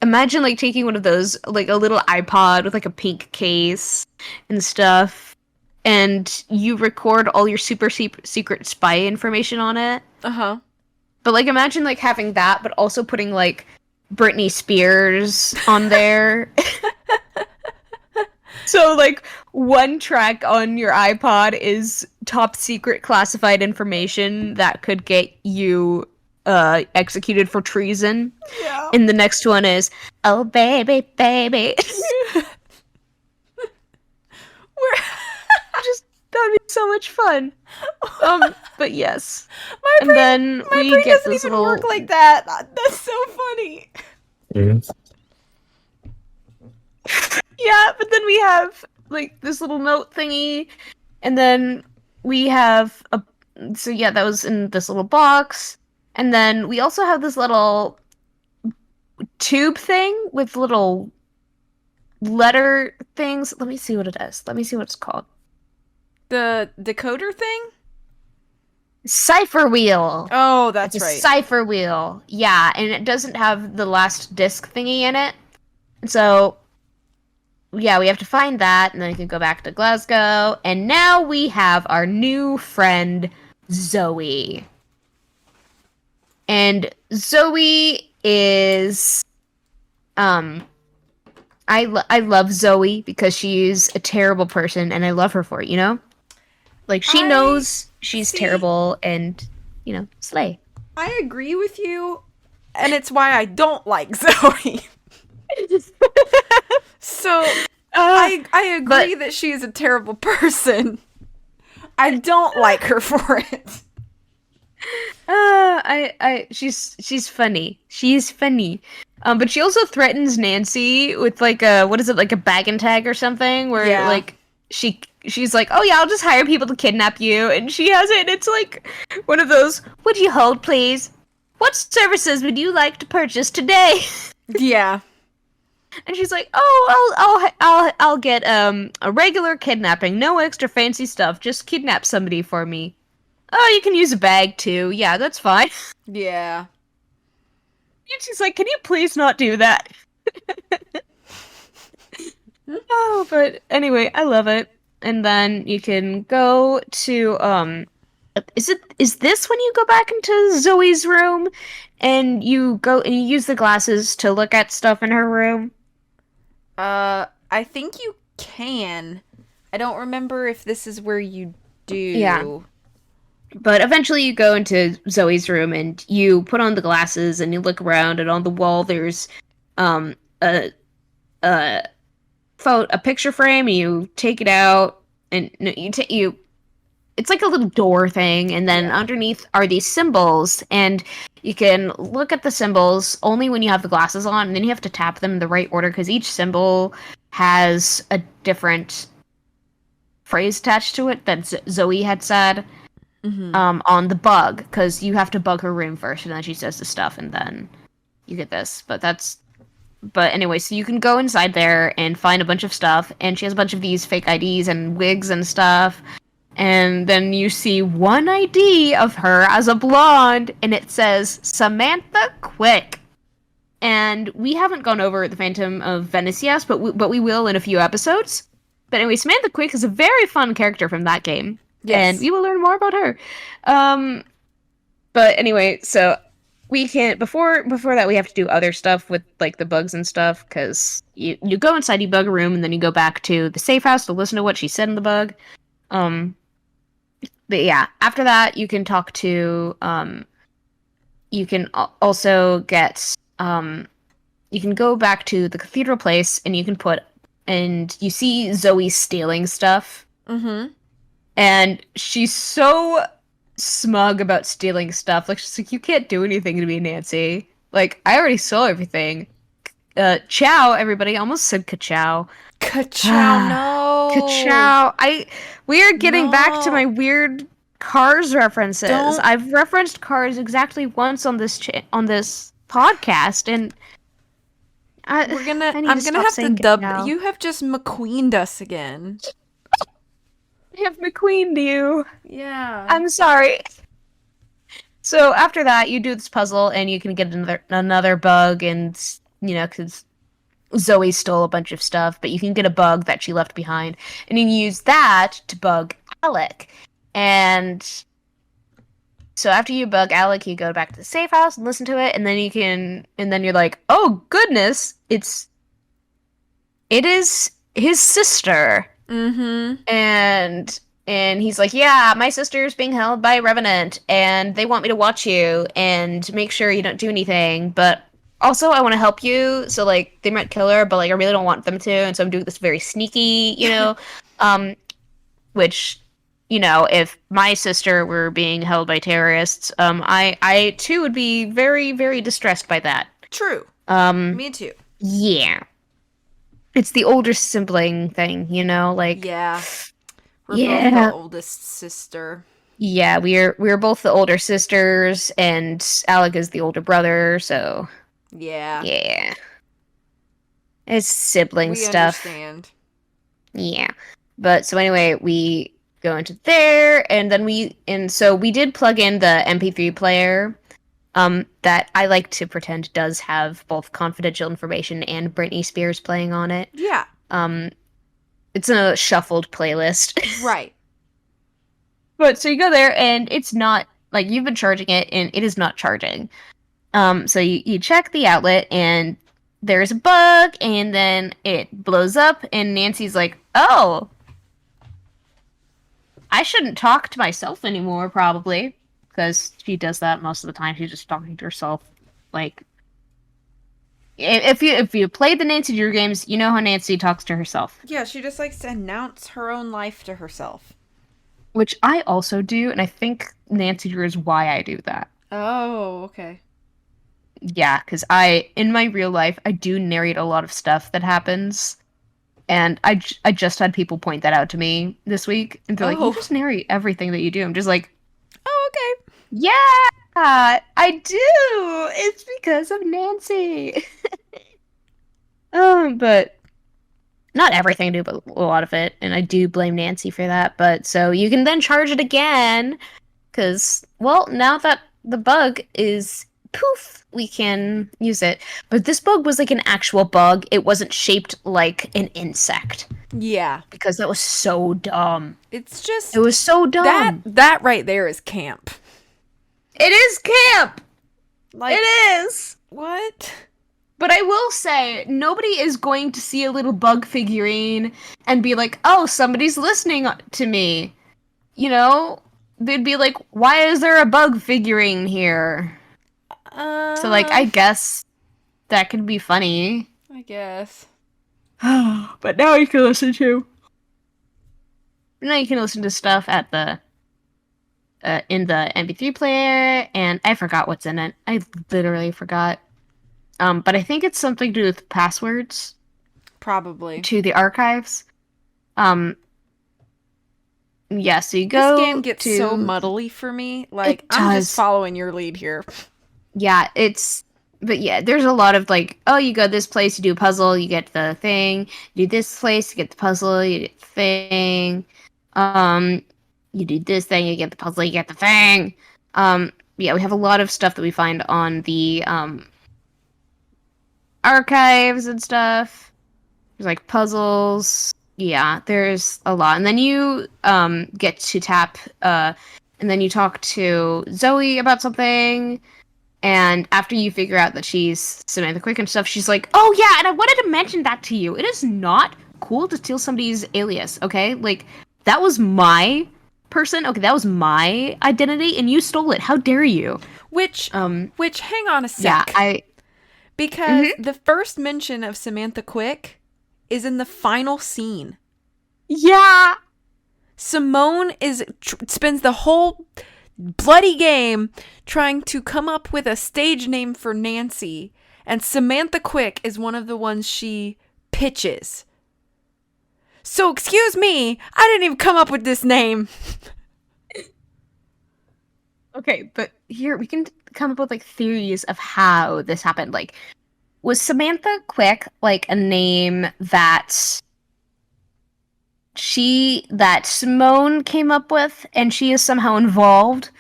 imagine like taking one of those, like a little iPod with like a pink case and stuff, and you record all your super secret spy information on it. Uh-huh. But like, imagine like having that, but also putting like Britney Spears on there. So like, one track on your iPod is top secret classified information that could get you executed for treason. Yeah. And the next one is, "Oh baby, baby." We're Just, would be so much fun. But yes. My And brain, then my we brain get doesn't this even work little. like that. That's so funny. Yeah, but then we have like this little note thingy, and then we have a. So yeah, that was in this little box, and then we also have this little tube thing with little letter things. Let me see what it is. Let me see what it's called. The decoder thing? Cipher wheel. Oh, It's a that's right. cipher wheel. Yeah, and it doesn't have the last disc thingy in it. So yeah, we have to find that, and then we can go back to Glasgow. And now we have our new friend, Zoe. And Zoe is, um, I love Zoe because she's a terrible person, and I love her for it. You know, like she I knows she's see. terrible, and slay. I agree with you, and it's why I don't like Zoe. So uh, I agree but that she is a terrible person. I don't like her for it. she's funny. She's funny. But she also threatens Nancy with like a what is it, like a bag and tag or something, where Yeah. like she's like, oh yeah, I'll just hire people to kidnap you, and she has it. And it's like one of those. Would you hold, please? What services would you like to purchase today? Yeah. And she's like, oh, I'll get a regular kidnapping, no extra fancy stuff. Just kidnap somebody for me. Oh, you can use a bag too. Yeah, that's fine. Yeah. And she's like, can you please not do that? Oh, but anyway, I love it. And then you can go to is this when you go back into Zoe's room and you go and you use the glasses to look at stuff in her room? I think you can. I don't remember if this is where you Yeah. do. But eventually you go into Zoe's room and you put on the glasses and you look around, and on the wall there's um a a a picture frame, and you take it out, and no, you it's like a little door thing, and then Yeah. underneath are these symbols, and you can look at the symbols only when you have the glasses on, and then you have to tap them in the right order because each symbol has a different phrase attached to it that Zoe had said Mm-hmm. on the bug, because you have to bug her room first, and then she says the stuff, and then you get this. But anyway, so you can go inside there and find a bunch of stuff, and she has a bunch of these fake IDs and wigs and stuff. And then you see one ID of her as a blonde, and it says Samantha Quick. And we haven't gone over the Phantom of Venice yet, but we will in a few episodes. But anyway, Samantha Quick is a very fun character from that game, and Yes. we will learn more about her. Um, but anyway, so we can't before that we have to do other stuff with like the bugs and stuff, because you go inside, you bug a room, and then you go back to the safe house to listen to what she said in the bug. Um, but yeah, after that you can talk to you can also get you can go back to the cathedral place, and you can put and you see Zoe stealing stuff, Mm-hmm. and she's so smug about stealing stuff. Like, she's like, you can't do anything to me, Nancy. Like, I already stole everything. Ciao, everybody. I almost said ka-chow. Ka-chow, no. Ka-chow. We are getting back to my No. weird Cars references. Don't. I've referenced Cars exactly once on this podcast, and I need I'm to gonna stop have to saying dub. ka-chow. You have just McQueened us again. I have McQueened you. Yeah. I'm sorry. So after that, you do this puzzle, and you can get another bug, and because Zoe stole a bunch of stuff, but you can get a bug that she left behind, and you can use that to bug Alec. And so after you bug Alec, you go back to the safe house and listen to it, and then you're like, oh goodness, it is his sister. Mm-hmm. And he's like, yeah, my sister's being held by a Revenant, and they want me to watch you and make sure you don't do anything, but also I want to help you, so like they might kill her, but like I really don't want them to, and so I'm doing this very sneaky, um which if my sister were being held by terrorists, I too would be very, very distressed by that. True. Um, Me too. yeah. It's the older sibling thing, like, Yeah. We're both the yeah. oldest sister. Yeah, we're both the older sisters, and Alec is the older brother, so Yeah. yeah. It's sibling We stuff. understand. Yeah. But so anyway, we go into there, and so we did plug in the MP3 player, that I like to pretend does have both confidential information and Britney Spears playing on it. Yeah. Um, it's a shuffled playlist. Right. But so you go there, and it's not like you've been charging it, and it is not charging. So you check the outlet, and there's a bug, and then it blows up, and Nancy's like, "Oh, I shouldn't talk to myself anymore, probably," because she does that most of the time. She's just talking to herself. Like, if you play the Nancy Drew games, you know how Nancy talks to herself, Yeah, she just likes to announce her own life to herself. which I also do, and I think Nancy Drew is why I do that. Oh, okay. Yeah, because in my real life, I do narrate a lot of stuff that happens. And I just had people point that out to me this week. And they're like, you Oh. just narrate everything that you do. I'm just like, Oh, okay. yeah, I do. It's because of Nancy. But not everything I do, but a lot of it. And I do blame Nancy for that. But so you can then charge it again. Because, well, now that the bug is poof, we can use it. But this bug was like an actual bug. It wasn't shaped like an insect. Yeah. Because that was so dumb. It's just It was so dumb. that right there is camp. It is camp. Like, It is. what? But I will say, nobody is going to see a little bug figurine and be like, "Oh, somebody's listening to me." They'd be like, "Why is there a bug figurine here?" So, like, I guess that could be funny. I guess. But now you can listen to. Now you can listen to stuff at the in the MP3 player, and I forgot what's in it. I literally forgot. But I think it's something to do with passwords Probably. to the archives. Yeah, so you go. This game gets so muddly for me. Like, I'm just following your lead here. Yeah, but yeah, there's a lot of like, oh, you go this place, you do a puzzle, you get the thing. You do this place, you get the puzzle, you get the thing. You do this thing, you get the puzzle, you get the thing. Yeah, we have a lot of stuff that we find on the archives and stuff. There's like puzzles. Yeah, there's a lot. And then you get to tap and then you talk to Zoe about something. And after you figure out that she's Samantha Quick and stuff, she's like, "Oh yeah, and I wanted to mention that to you. It is not cool to steal somebody's alias, okay? Like, that was my person. Okay, that was my identity, and you stole it. How dare you?" Which, hang on a sec. Yeah, because the first mention of Samantha Quick is in the final scene. Yeah. Simone spends the whole bloody game trying to come up with a stage name for Nancy, and Samantha Quick is one of the ones she pitches. So, excuse me, I didn't even come up with this name. Okay, but here we can come up with like theories of how this happened. Like, was Samantha Quick like a name that Simone came up with, and she is somehow involved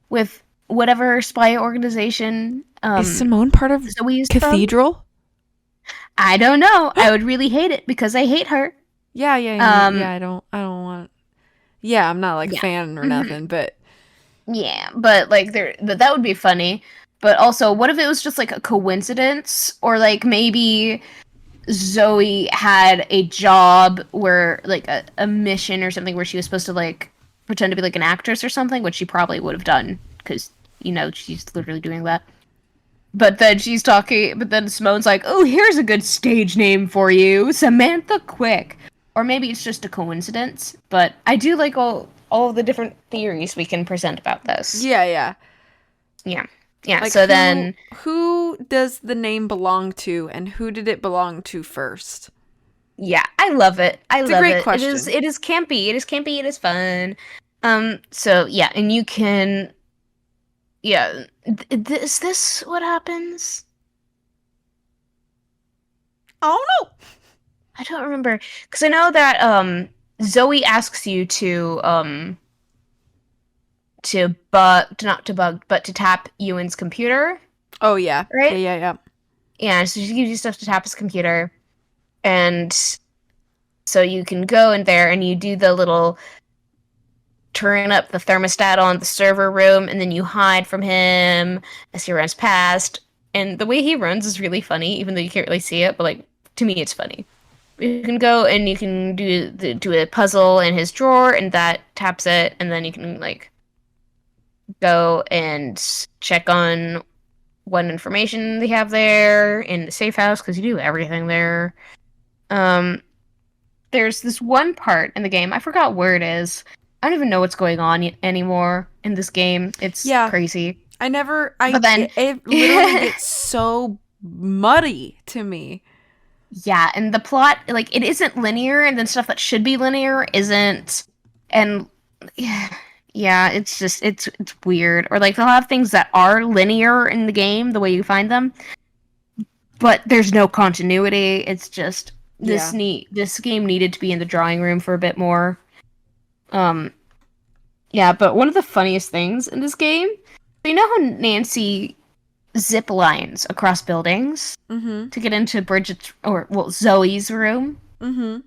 with whatever spy organization? Is Simone part of Zoe's Cathedral? From? I don't know. I would really hate it because I hate her. Yeah. I don't want. Yeah, I'm not like a fan or nothing, but yeah, but like that would be funny. But also, what if it was just like a coincidence, or like maybe Zoe had a job where like a mission or something where she was supposed to like pretend to be like an actress or something, which she probably would have done because she's literally doing that. But then but then Simone's like, "Oh, here's a good stage name for you, Samantha Quick." Or maybe it's just a coincidence. But I do like all the different theories we can present about this. Yeah, yeah. Yeah. Yeah, Like so then who does the name belong to, and who did it belong to first? yeah, I love it. I It's a love great it. question. It is campy. It is campy. It is fun. So yeah, and you can yeah, is this what happens? I don't know. I don't remember because I know that Zoe asks you to bug not to bug but to tap Ewan's computer, Oh yeah, yeah, right? yeah, yeah. Yeah, so she gives you stuff to tap his computer, and so you can go in there and you do the little turn up the thermostat on the server room, and then you hide from him as he runs past. And the way he runs is really funny, even though you can't really see it. But like to me, it's funny. You can go and you can do a puzzle in his drawer, and that taps it, and then you can like go and check on what information they have there in the safe house because you do everything there. Um, there's this one part in the game I forgot where it is. I don't even know what's going on anymore in this game. It's Yeah, crazy. I never. But then, It literally gets so muddy to me. yeah, and the plot like it isn't linear, and then stuff that should be linear isn't, and yeah, yeah, it's just it's weird. Or like they'll have things that are linear in the game the way you find them, but there's no continuity. It's just Yeah. this game needed to be in the drawing room for a bit more. Um, yeah, but one of the funniest things in this game, you know how Nancy zip lines across buildings Mm-hmm. to get into Bridget's or well Zoe's room? Mm-hmm.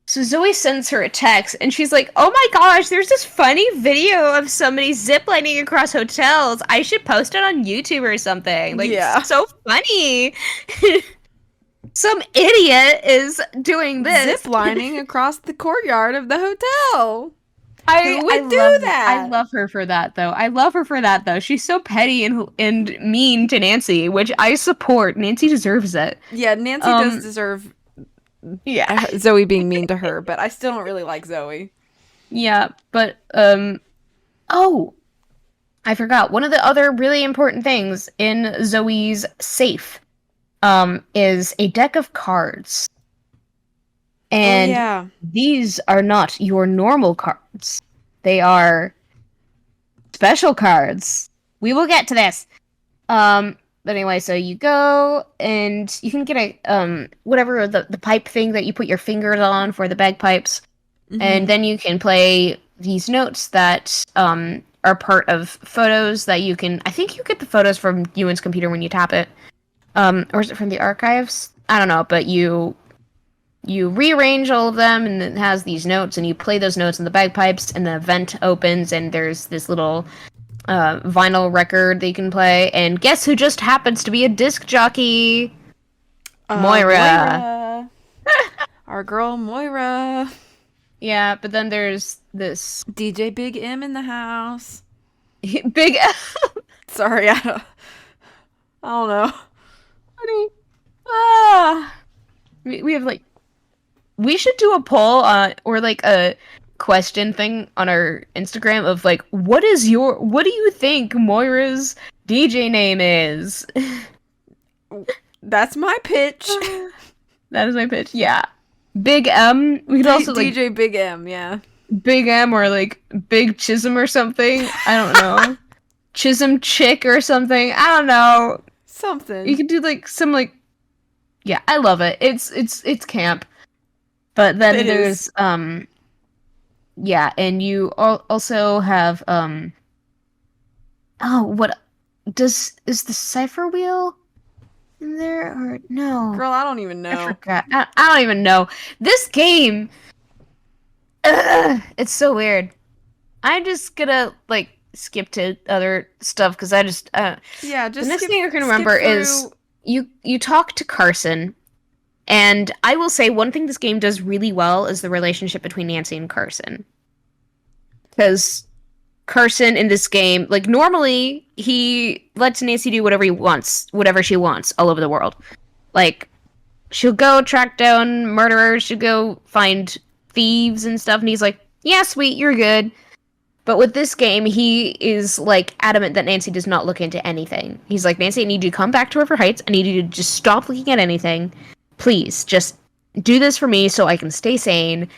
So Zoe sends her a text and she's like, "Oh my gosh, there's this funny video of somebody ziplining across hotels. I should post it on YouTube or something. Like it's Yeah. so funny." Some idiot is doing this. Zip lining across the courtyard of the hotel. I Who I would do love that? I love her for that though. I love her for that though. She's so petty and mean to Nancy, which I support. Nancy deserves it. Yeah, Nancy does deserve Yeah. Zoe being mean to her, but I still don't really like Zoe. Yeah, but oh, I forgot. One of the other really important things in Zoe's safe is a deck of cards. Oh And yeah. these are not your normal cards. They are special cards. We will get to this. But anyway, so you go and you can get a whatever the pipe thing that you put your fingers on for the bagpipes, and then you can play these notes that are part of photos that you can. I think you get the photos from Ewan's computer when you tap it, or is it from the archives? I don't know, but you rearrange all of them, and it has these notes, and you play those notes in the bagpipes, and the vent opens, and there's this little vinyl record that you can play. And guess who just happens to be a disc jockey? Moira. Our girl Moira. Yeah, but then there's this DJ Big M in the house. big Sorry, I don't know. funny. We have like we should do a poll or like a question thing on our Instagram of like what do you think Moira's DJ name is? That's my pitch. That is my pitch. Yeah. Big M. We could also like DJ Big M, yeah. Big M or like Big Chisholm or something. I don't know. Chisholm Chick or something. I don't know. Something. You could do like some like yeah, I love it. It's camp. But then there's yeah, and you also have oh, what is the cipher wheel in there or no? Girl, I don't even know. I forgot. I don't even know. This game it's so weird. I'm just gonna like skip to other stuff because I just Yeah, just the next thing I can remember is you talk to Carson, and I will say one thing this game does really well is the relationship between Nancy and Carson. Because Carson in this game, like normally he lets Nancy do whatever she wants all over the world. Like she'll go track down murderers, she'll go find thieves and stuff, and he's like, "Yeah, sweet, you're good." But with this game, he is like adamant that Nancy does not look into anything. He's like, Nancy, I need you to come back to River Heights. I need you to just stop looking at anything. Please, just do this for me so I can stay sane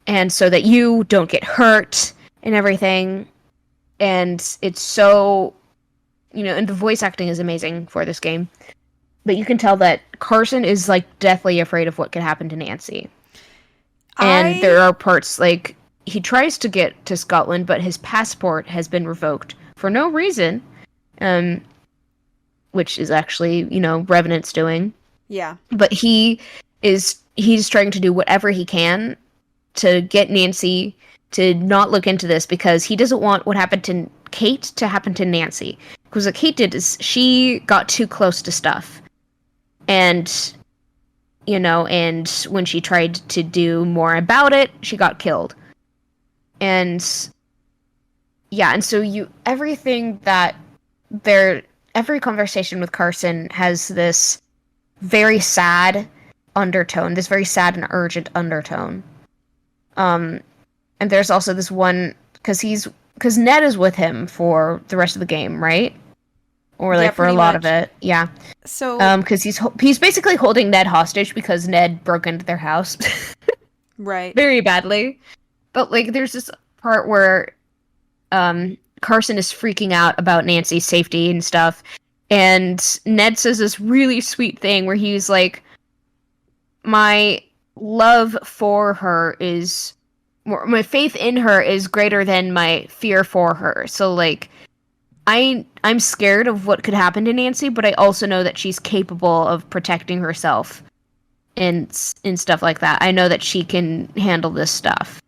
and so that you don't get hurt and everything. And it's so, and the voice acting is amazing for this game. But you can tell that Carson is like deathly afraid of what could happen to Nancy. And there are parts like he tries to get to Scotland, but his passport has been revoked for no reason, which is actually, Revenant's doing. Yeah. But he's trying to do whatever he can to get Nancy to not look into this because he doesn't want what happened to Kate to happen to Nancy. Because what Kate did is she got too close to stuff. And and when she tried to do more about it, she got killed. And yeah, and so every conversation with Carson has this very sad undertone, this very sad and urgent undertone. And there's also this one because Ned is with him for the rest of the game, right? Or like for a lot of it, yeah. So, because he's basically holding Ned hostage because Ned broke into their house, right, very badly. But like, there's this part where, Carson is freaking out about Nancy's safety and stuff, and Ned says this really sweet thing where he's like, "My love for her is, my faith in her is greater than my fear for her." So like, I'm scared of what could happen to Nancy, but I also know that she's capable of protecting herself and stuff like that. I know that she can handle this stuff.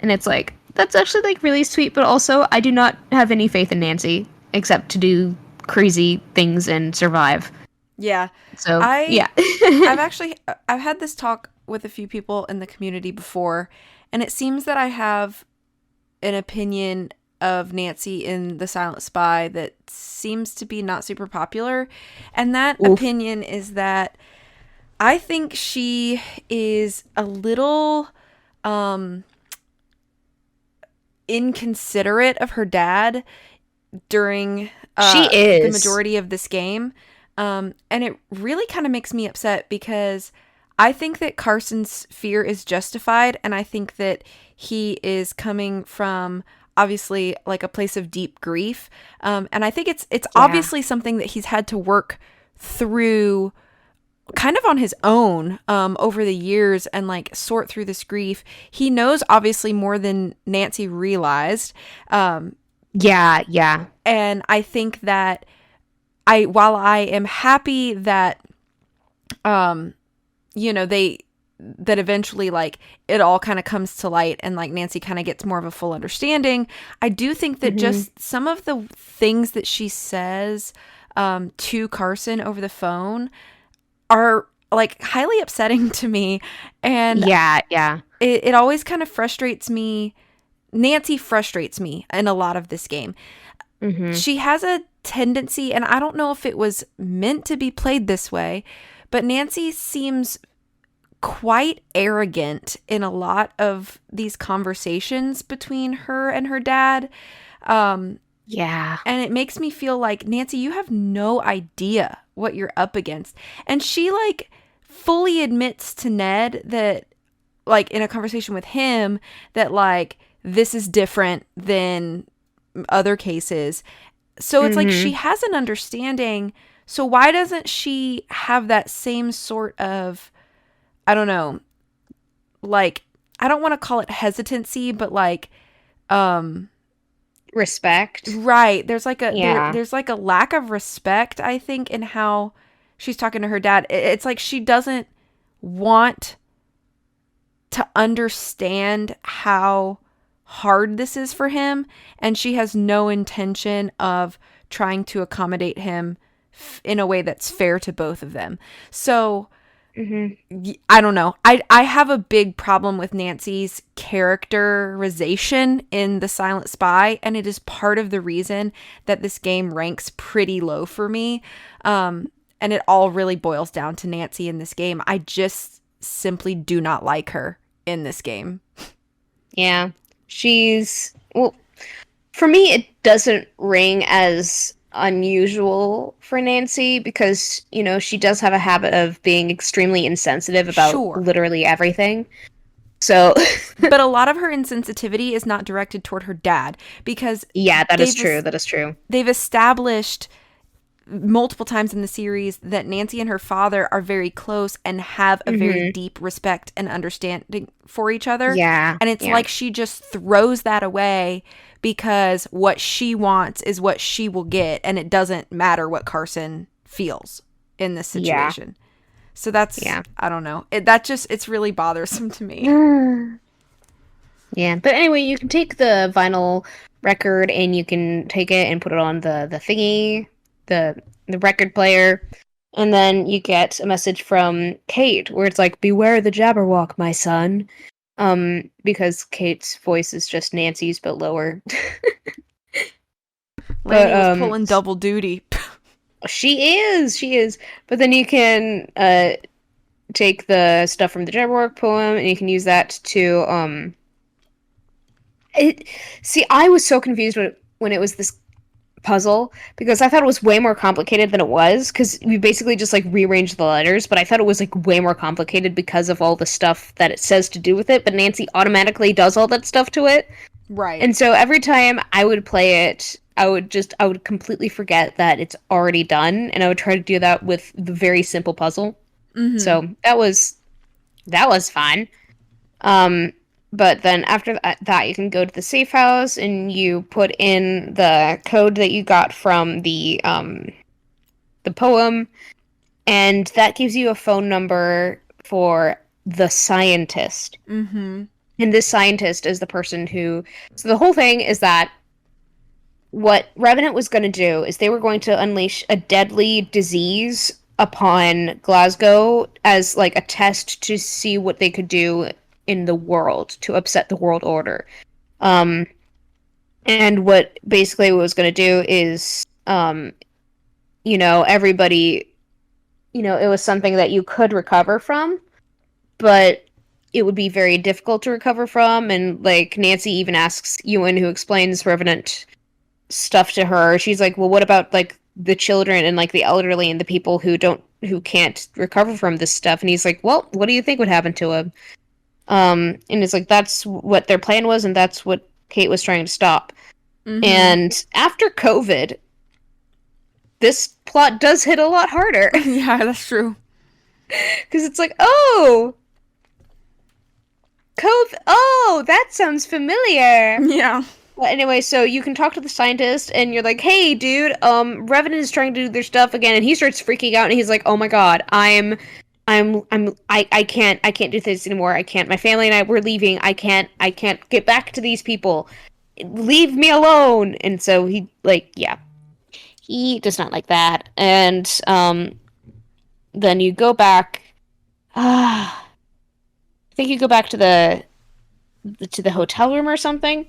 And it's like, that's actually like really sweet, but also I do not have any faith in Nancy except to do crazy things and survive. Yeah. So, yeah. I've had this talk with a few people in the community before, and it seems that I have an opinion of Nancy in The Silent Spy that seems to be not super popular. And that opinion is that I think she is a little inconsiderate of her dad during the majority of this game. And it really kind of makes me upset because I think that Carson's fear is justified, and I think that he is coming from obviously like a place of deep grief. And I think it's obviously something that he's had to work through kind of on his own over the years and like sort through this grief. He knows obviously more than Nancy realized. Yeah. And I think that while I am happy that, that eventually like it all kind of comes to light and like Nancy kind of gets more of a full understanding, I do think that just some of the things that she says to Carson over the phone are like highly upsetting to me. And yeah, it always kind of frustrates me. Nancy frustrates me in a lot of this game. She has a tendency, and I don't know if it was meant to be played this way, but Nancy seems quite arrogant in a lot of these conversations between her and her dad. Yeah. And it makes me feel like, Nancy, you have no idea what you're up against. And she like fully admits to Ned that like in a conversation with him that like this is different than other cases. So it's like she has an understanding. So why doesn't she have that same sort of, I don't know, like, I don't want to call it hesitancy, but like, respect. Right. There's like there's like a lack of respect, I think, in how she's talking to her dad. It's like she doesn't want to understand how hard this is for him, and she has no intention of trying to accommodate him in a way that's fair to both of them. So I don't know. I have a big problem with Nancy's characterization in The Silent Spy, and it is part of the reason that this game ranks pretty low for me. And it all really boils down to Nancy in this game. I just simply do not like her in this game. Yeah. She's, well, For me, it doesn't ring as unusual for Nancy because, she does have a habit of being extremely insensitive about Sure. literally everything. So, But a lot of her insensitivity is not directed toward her dad because yeah, that is they've true. That is true. they've established multiple times in the series that Nancy and her father are very close and have a very Hmm. deep respect and understanding for each other. Yeah, And it's yeah, like she just throws that away because what she wants is what she will get, and it doesn't matter what Carson feels in this yeah, situation. So that's, yeah. I don't know. It's really bothersome to me. Yeah, but anyway, you can take the vinyl record and you can take it and put it on the thingy, the record player, and then you get a message from Kate where it's like, "Beware the Jabberwock, my son." Because Kate's voice is just Nancy's but lower. But Lanny was pulling double duty. she is. But then you can take the stuff from the Jabberwock poem and you can use that to it. See, I was so confused when it was this puzzle because I thought it was way more complicated than it was because we basically just like rearranged the letters, but I thought it was like way more complicated because of all the stuff that it says to do with it. But Nancy automatically does all that stuff to it, Right. and so every time I would play it, I would completely forget that it's already done, and I would try to do that with the very simple puzzle. Mm-hmm. So that was fun. Um, but then after that, you can go to the safe house and you put in the code that you got from the poem, and that gives you a phone number for the scientist. Mm-hmm. And this scientist is the person who. So the whole thing is that what Revenant was going to do is they were going to unleash a deadly disease upon Glasgow as like a test to see what they could do in the world to upset the world order. Um, and what basically what was going to do is, everybody, it was something that you could recover from, but it would be very difficult to recover from. And like Nancy even asks Ewan, who explains Revenant stuff to her. She's like, well, what about like the children and like the elderly and the people who can't recover from this stuff? And he's like, well, what do you think would happen to him? And it's like that's what their plan was, and that's what Kate was trying to stop. Mm-hmm. And after COVID, this plot does hit a lot harder Yeah, that's true. because it's like, oh, COVID. Oh, that sounds familiar. Yeah. Well, anyway, so you can talk to the scientist, and you're like, "Hey, dude, Revenant is trying to do their stuff again," and he starts freaking out, and he's like, "Oh my god, I can't do this anymore. I can't. My family and we're leaving. I can't get back to these people. Leave me alone." And so he, like, yeah, he does not like that. And then you go back. I think you go back to the hotel room or something,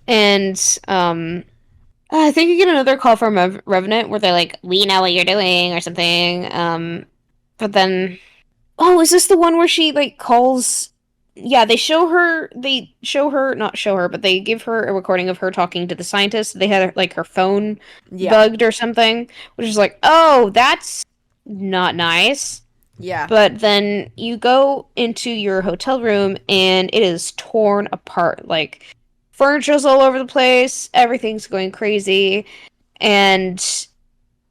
and I think you get another call from Revenant where they're like, "We know what you're doing" or something. But then, oh, is this the one where she like calls? Yeah, They show her, not show her, but they give her a recording of her talking to the scientist. They had like her phone Yeah. bugged or something, which is like, oh, that's not nice. Yeah. But then you go into your hotel room and it is torn apart. Like furniture's all over the place, everything's going crazy, and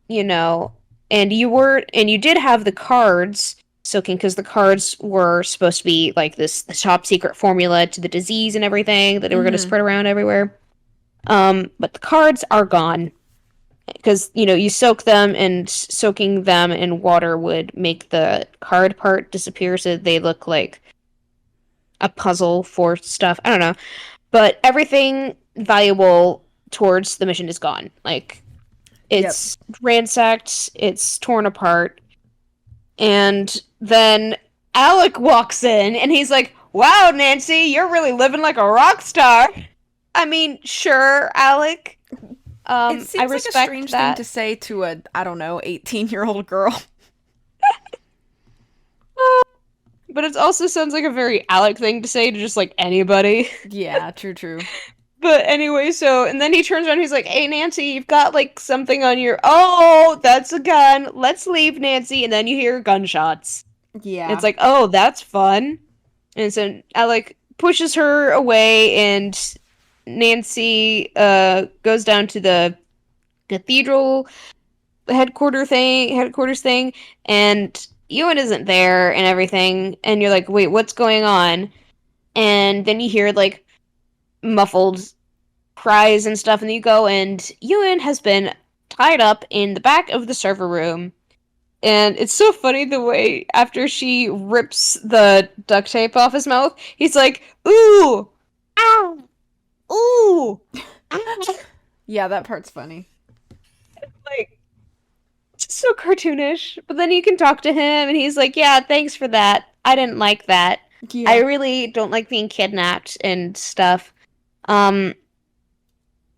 you know, and you did have the cards soaking because the cards were supposed to be like this the top secret formula to the disease and everything that they were going to Mm-hmm. spread around everywhere. But the cards are gone because you soak them, and soaking them in water would make the card part disappear so they look like a puzzle for stuff. I don't know, but everything valuable towards the mission is gone. Like Yep. it's ransacked, it's torn apart, and then Alec walks in and he's like, "Wow, Nancy, you're really living like a rock star." I mean, sure, Alec. It I seems like a respect strange thing that. to say to a, I don't know, 18-year-old girl. But it also sounds like a very Alec thing to say to just like anybody. Yeah, true, true. But anyway, so and then he turns around, he's like, "Hey Nancy, you've got like something on your oh, that's a gun. Let's leave, Nancy." And then you hear gunshots. And it's Yeah. like, "Oh, that's fun." And so Alec pushes her away and Nancy goes down to the cathedral headquarters thing, and Ewan isn't there and everything, and you're like, "Wait, what's going on?" And then you hear like muffled cries and stuff, and you go, and Ewan has been tied up in the back of the server room. And it's so funny the way after she rips the duct tape off his mouth, he's like, "Ooh, ow, ooh, ow." Yeah, that part's funny. Like, it's just so cartoonish. But then you can talk to him, and he's like, "Yeah, thanks for that. I didn't like that. I Yeah. really don't like being kidnapped and stuff." Um,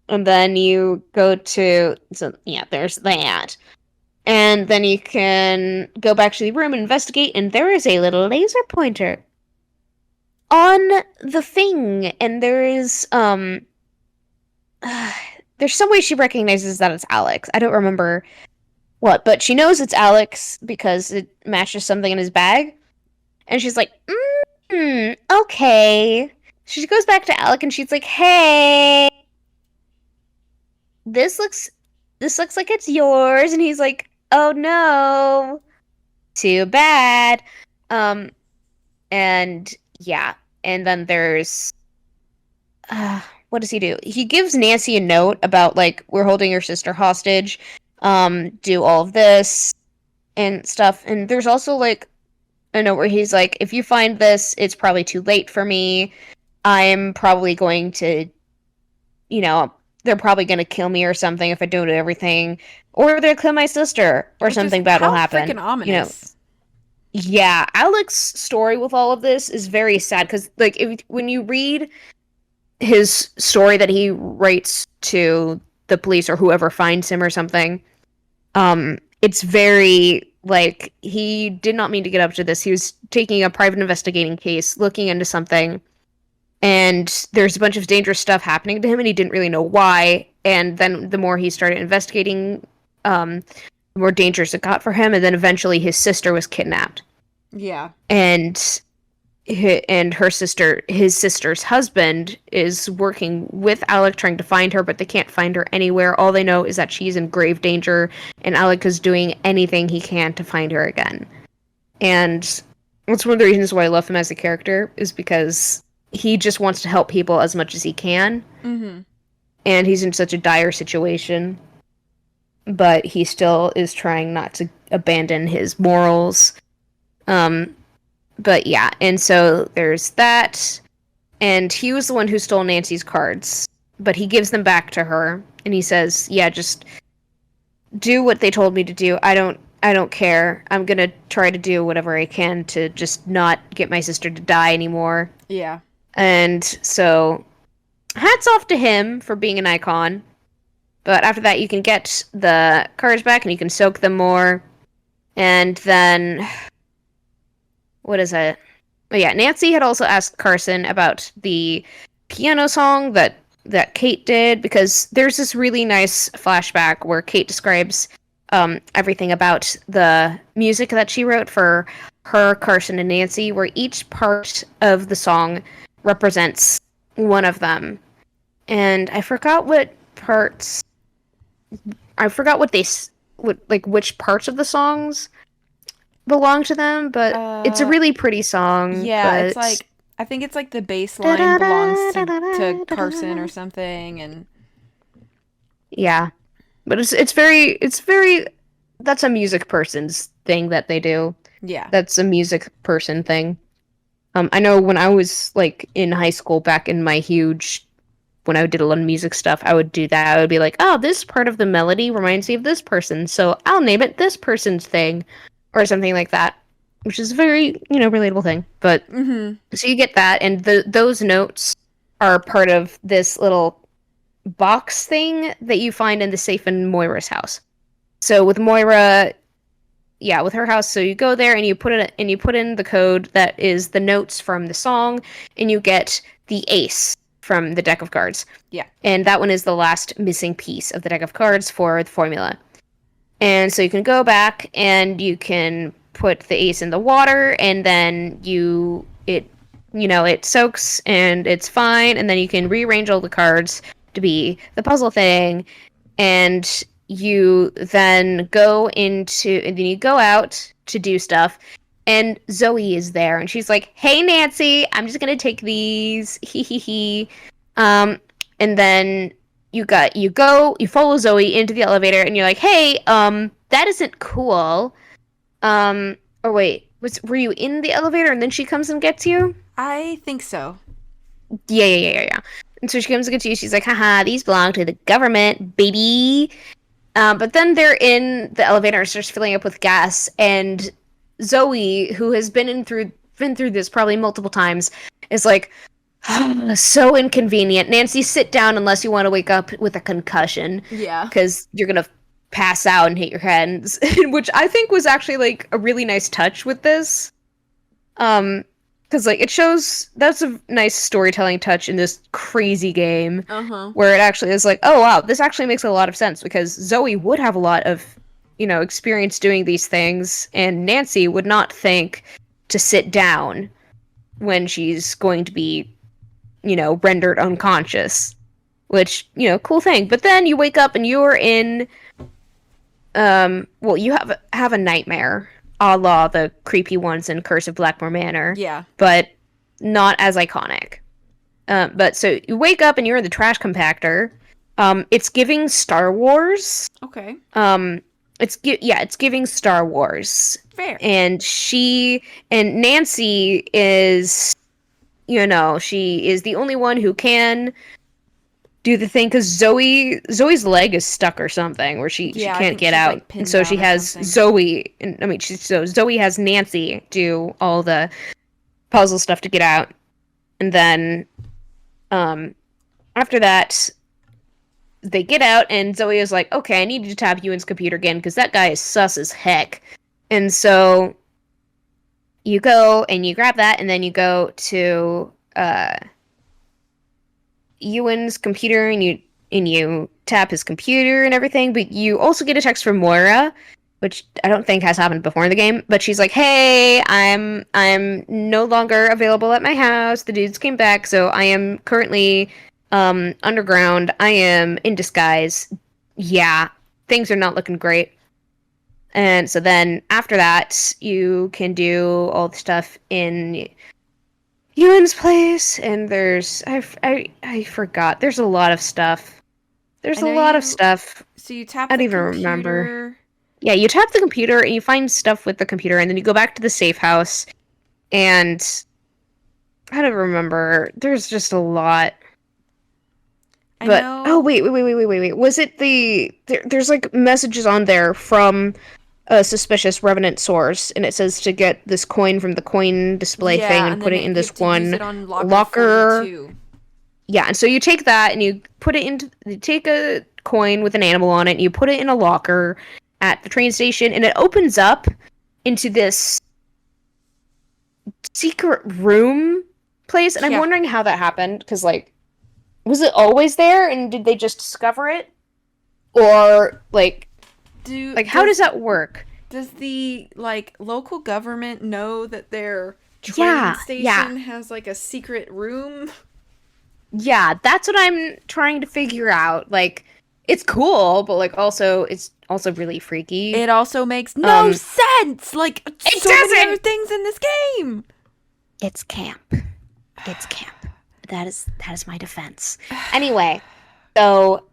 and then you go to, so yeah, there's that. And then you can go back to the room and investigate, and there is a little laser pointer on the thing, and there is there's some way she recognizes that it's Alex. I don't remember what, but she knows it's Alex because it matches something in his bag. And she's like, okay. She goes back to Alec and she's like, "Hey, this looks this looks like it's yours." And he's like, "Oh no. Too bad." Um and yeah, and then there's what does he do? He gives Nancy a note about like, "We're holding your sister hostage. Do all of this and stuff." And there's also like a note where he's like, "If you find this, it's probably too late for me. I'm probably going to, you know, they're probably going to kill me or something if I don't do everything, or they'll kill my sister, or Which is something bad will how happen." freaking You know, ominous. yeah, Alex's story with all of this is very sad because, like, when you read his story that he writes to the police or whoever finds him or something, it's very like he did not mean to get up to this. He was taking a private investigating case, looking into something, and there's a bunch of dangerous stuff happening to him, and he didn't really know why. And then the more he started investigating, the more dangerous it got for him. And then eventually, his sister was kidnapped, Yeah. and his sister's husband is working with Alec trying to find her, but they can't find her anywhere. All they know is that she's in grave danger, and Alec is doing anything he can to find her again. And that's one of the reasons why I love him as a character, is because he just wants to help people as much as he can, Mm-hmm. and he's in such a dire situation, but he still is trying not to abandon his morals. Um, but yeah, and so there's that. And he was the one who stole Nancy's cards, but he gives them back to her, and he says, "Yeah, just do what they told me to do. I don't care. I'm going to try to do whatever I can to just not get my sister to die anymore." Yeah. And so hats off to him for being an icon. But after that, you can get the cards back and you can soak them more. And then what is it? Oh yeah, Nancy had also asked Carson about the piano song that Kate did, because there's this really nice flashback where Kate describes everything about the music that she wrote for her, Carson, and Nancy, where each part of the song represents one of them. And I forgot what parts. I forgot which parts of the songs belong to them, but it's a Uh, really pretty song. yeah, it's But like I think it's like the bass line belongs to Carson or something, and yeah, but it's very that's a music person's thing that they do. yeah. That's a music person thing. I know when I was like in high school back in my huge when I did a lot of music stuff, I would do that. I would be like, "Oh, this part of the melody reminds me of this person, so I'll name it this person's thing," or something like that, which is a very, relatable thing. But Mm-hmm. so you get that, and those notes are part of this little box thing that you find in the safe in Moira's house. So with Moira, yeah, with her house, so you go there and you put in the code that is the notes from the song, and you get the ace from the deck of cards. Yeah. And that one is the last missing piece of the deck of cards for the formula. And so you can go back and you can put the ace in the water, and then it soaks and it's fine, and then you can rearrange all the cards to be the puzzle thing, and then you go out to do stuff, and Zoe is there, and she's like, "Hey, Nancy, I'm just gonna take these, hee hee hee," and then you follow Zoe into the elevator, and you're like, "Hey, that isn't cool." Or wait, were you in the elevator and then she comes and gets you? I think so. Yeah. And so she comes and gets you. She's like, "Haha, these belong to the government, baby." But then they're in the elevator and starts filling up with gas, and Zoe, who has been through this probably multiple times, is like, so inconvenient. Nancy, sit down unless you want to wake up with a concussion. Yeah. Because you're going to pass out and hit your head. Which I think was actually, like, a really nice touch with this. Because, like, it shows... That's a nice storytelling touch in this crazy game. Uh-huh. Where it actually is like, oh, wow, this actually makes a lot of sense. Because Zoe would have a lot of, experience doing these things. And Nancy would not think to sit down when she's going to be rendered unconscious, which, cool thing. But then you wake up and you're in, you have a nightmare, a la the creepy ones in Curse of Blackmore Manor. Yeah. But not as iconic. But so you wake up and you're in the trash compactor. It's giving Star Wars. Okay. It's giving Star Wars. Fair. And Nancy is... she is the only one who can do the thing, because Zoe's leg is stuck or something, where she can't get out, like, and so she has Zoe. Zoe has Nancy do all the puzzle stuff to get out, and then, after that, they get out, and Zoe is like, "Okay, I need to tap Ewan's computer again because that guy is sus as heck," and so. You go and you grab that, and then you go to Ewan's computer, and you tap his computer and everything. But you also get a text from Moira, which I don't think has happened before in the game. But she's like, "Hey, I'm no longer available at my house. The dudes came back, so I am currently underground. I am in disguise. Yeah, things are not looking great." And so then after that, you can do all the stuff in Ewan's place, and I forgot. There's a lot of stuff. There's a lot of stuff. So you tap the I don't even remember. Yeah, you tap the computer and you find stuff with the computer, and then you go back to the safe house, and I don't remember. There's just a lot. Oh wait. Was it there's like messages on there from a suspicious revenant source, and it says to get this coin from the coin display thing and put it in this one locker. 42. Yeah, and so you take that and you take a coin with an animal on it, and you put it in a locker at the train station, and it opens up into this secret room place, and I'm wondering how that happened, because, like, was it always there, and did they just discover it? Or, like, how does that work? Does the, like, local government know that their train station has, like, a secret room? Yeah, that's what I'm trying to figure out. Like, it's cool, but, like, it's also really freaky. It also makes no sense! Like, so many other things in this game! It's camp. It's camp. That is my defense. Anyway, so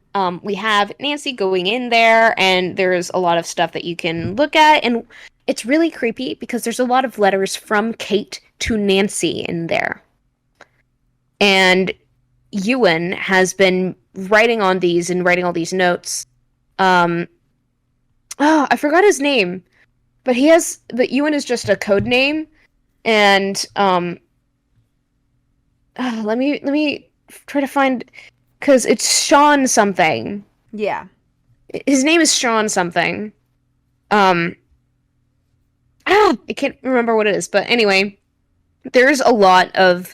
we have Nancy going in there, and there's a lot of stuff that you can look at, and it's really creepy because there's a lot of letters from Kate to Nancy in there. And Ewan has been writing on these and writing all these notes. I forgot his name, but Ewan is just a code name, and let me try to find, because it's Sean something. Yeah. His name is Sean something. I can't remember what it is, but anyway, there's a lot of,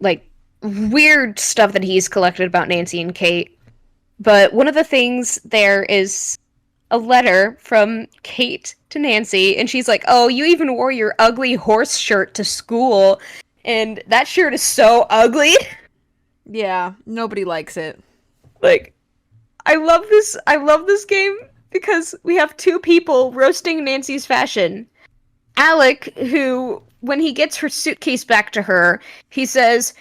like, weird stuff that he's collected about Nancy and Kate. But one of the things there is a letter from Kate to Nancy, and she's like, "Oh, you even wore your ugly horse shirt to school, and that shirt is so ugly." Yeah, nobody likes it. Like, I love this. I love this game because we have two people roasting Nancy's fashion. Alec, who, when he gets her suitcase back to her, he says,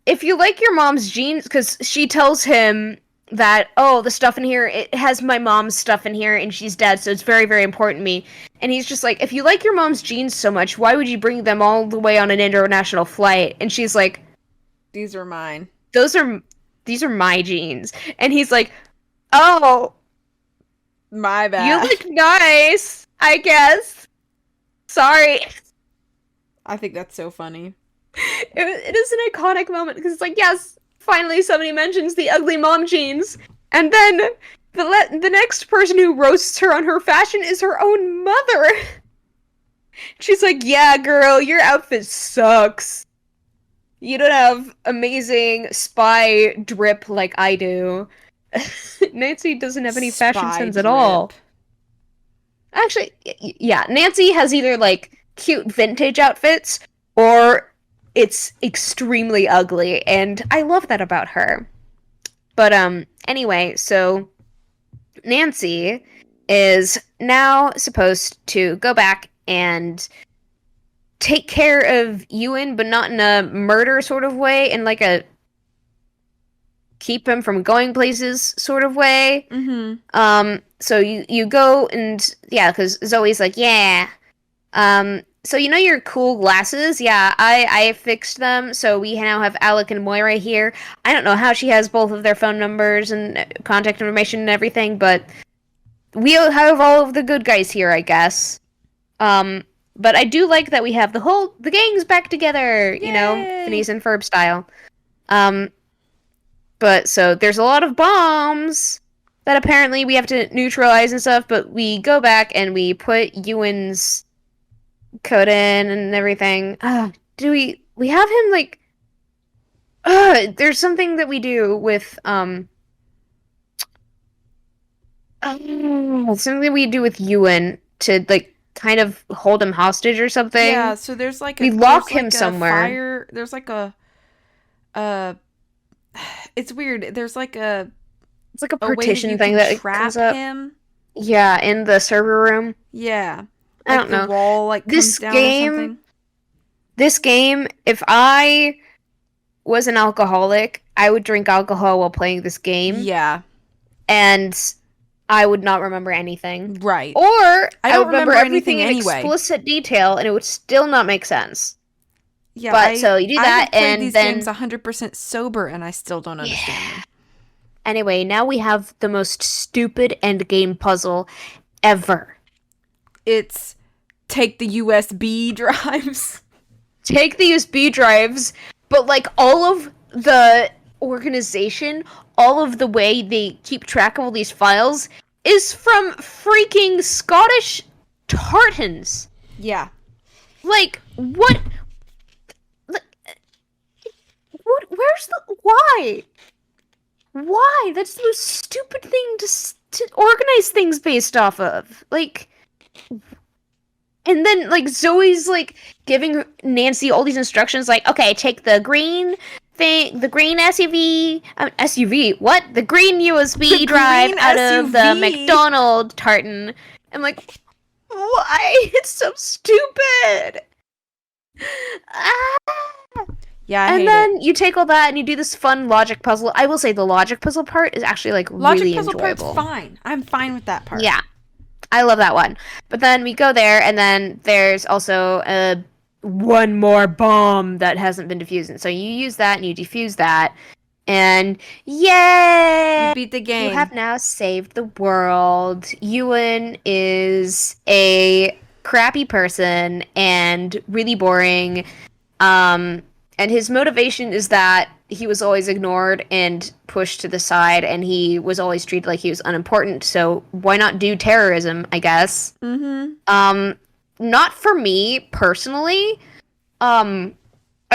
"If you like your mom's jeans," because she tells him that, "Oh, the stuff in here, it has my mom's stuff in here, and she's dead, so it's very, very important to me." And he's just like, "If you like your mom's jeans so much, why would you bring them all the way on an international flight?" And she's like, These are mine. "Those are, these are my jeans." And he's like, "Oh, My you bad. look nice, I guess. Sorry." I think that's so funny. It is an iconic moment because it's like, yes, finally somebody mentions the ugly mom jeans, and then the next person who roasts her on her fashion is her own mother. She's like, "Yeah, girl, your outfit sucks. You don't have amazing spy drip like I do." Nancy doesn't have any fashion Spy sense at drip. all. Actually, yeah, Nancy has either like cute vintage outfits or it's extremely ugly, and I love that about her. But anyway, so Nancy is now supposed to go back and take care of Ewan, but not in a murder sort of way, in like a keep him from going places sort of way. Mm-hmm. So you go and yeah, because Zoe's like, "Yeah, so you know your cool glasses? Yeah, I fixed them. So we now have Alec and Moira here. I don't know how she has both of their phone numbers and contact information and everything, but we have all of the good guys here, I guess. But I do like that we have the gang's back together, you know, Yay! Phineas and Ferb style. Um, but so there's a lot of bombs that apparently we have to neutralize and stuff, but we go back and we put Ewan's code in and everything. Do we have him like there's something that we do with something we do with Ewan to like kind of hold him hostage or something. Yeah, so there's like We a lock there's him like a somewhere. fire. There's like a uh it's weird. There's like It's like a a way that partition you thing can that trap comes up. him. Yeah, in the server room. Yeah. I Like don't the know. wall like comes This down or game, something. this game, if I was an alcoholic, I would drink alcohol while playing this game, Yeah. and I would not remember anything. Right. Or I I don't would remember remember everything anything in anyway. explicit detail, and it would still not make sense. Yeah, But so you do I that, have played and these then games 100% sober and I still don't understand yeah. them. Anyway, now we have the most stupid endgame puzzle ever. It's take the USB drives. Take the USB drives, but like all of the organization, all of the way they keep track of all these files is from freaking Scottish tartans. Yeah. Like what? Like, what? Where's the why? Why? That's the most stupid thing to organize things based off of. Like, and then like Zoe's like giving Nancy all these instructions, like, "Okay, take the green thing, the green SUV, SUV. What? The green USB The drive green out of the SUV. McDonald tartan." I'm like, why? It's so stupid. Ah. Yeah, I And hate then it. you take all that and you do this fun logic puzzle. I will say the logic puzzle part is actually like Logic really puzzle enjoyable. part's fine. I'm fine with that part. Yeah, I love that one. But then we go there, and then there's also one more bomb that hasn't been defused. And so you use that and you defuse that, and yay! You beat the game. You have now saved the world. Ewan is a crappy person and really boring. And his motivation is that he was always ignored and pushed to the side, and he was always treated like he was unimportant. So why not do terrorism, I guess? Mm-hmm. Not for me personally. I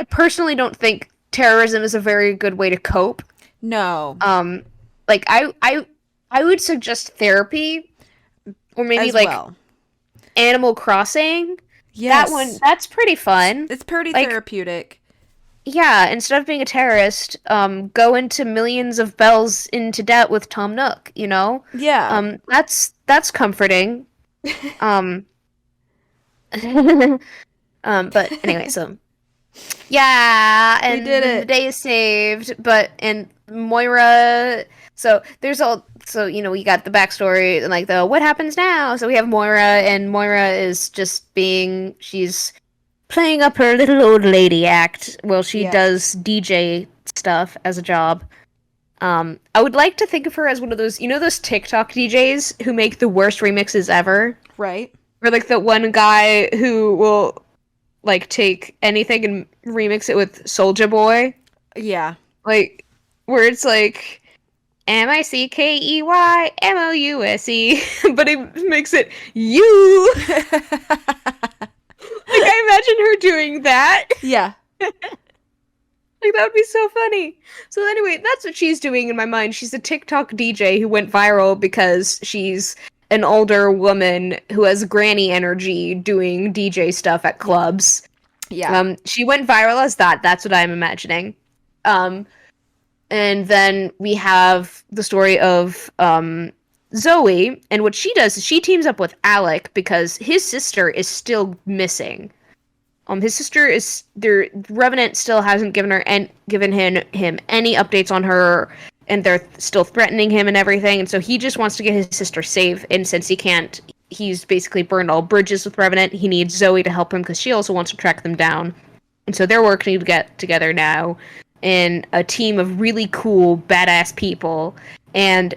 personally don't think terrorism is a very good way to cope. No. Like I would suggest therapy, or maybe As like well. Animal Crossing. That one, Yes. that's pretty fun. It's pretty Like, therapeutic. yeah, instead of being a terrorist, go into millions of bells into debt with Tom Nook, you know? Yeah. That's comforting. Um, but anyway, so yeah, We did and then the it. day is saved, but and Moira, so there's all so you know, we got the backstory and like the what happens now. So we have Moira, and Moira is just being she's playing up her little old lady act while she Yeah. does DJ stuff as a job. I would like to think of her as one of those, you know, those TikTok DJs who make the worst remixes ever, Right? or like the one guy who will like take anything and remix it with Soulja Boy, Yeah. like where it's like MICKEYMOUSE, but he makes it you. Like I imagine her doing that. Yeah. Like that would be so funny. So anyway, that's what she's doing in my mind. She's a TikTok DJ who went viral because she's an older woman who has granny energy doing DJ stuff at clubs. Yeah. She went viral as that. That's what I'm imagining. And then we have the story of Zoe, and what she does is she teams up with Alec because his sister is still missing. His sister is there. Revenant still hasn't given him any updates on her, and they're still threatening him and everything. And so he just wants to get his sister safe. And since he can't, he's basically burned all bridges with Revenant. He needs Zoe to help him because she also wants to track them down. And so they're working to get together now in a team of really cool, badass people. And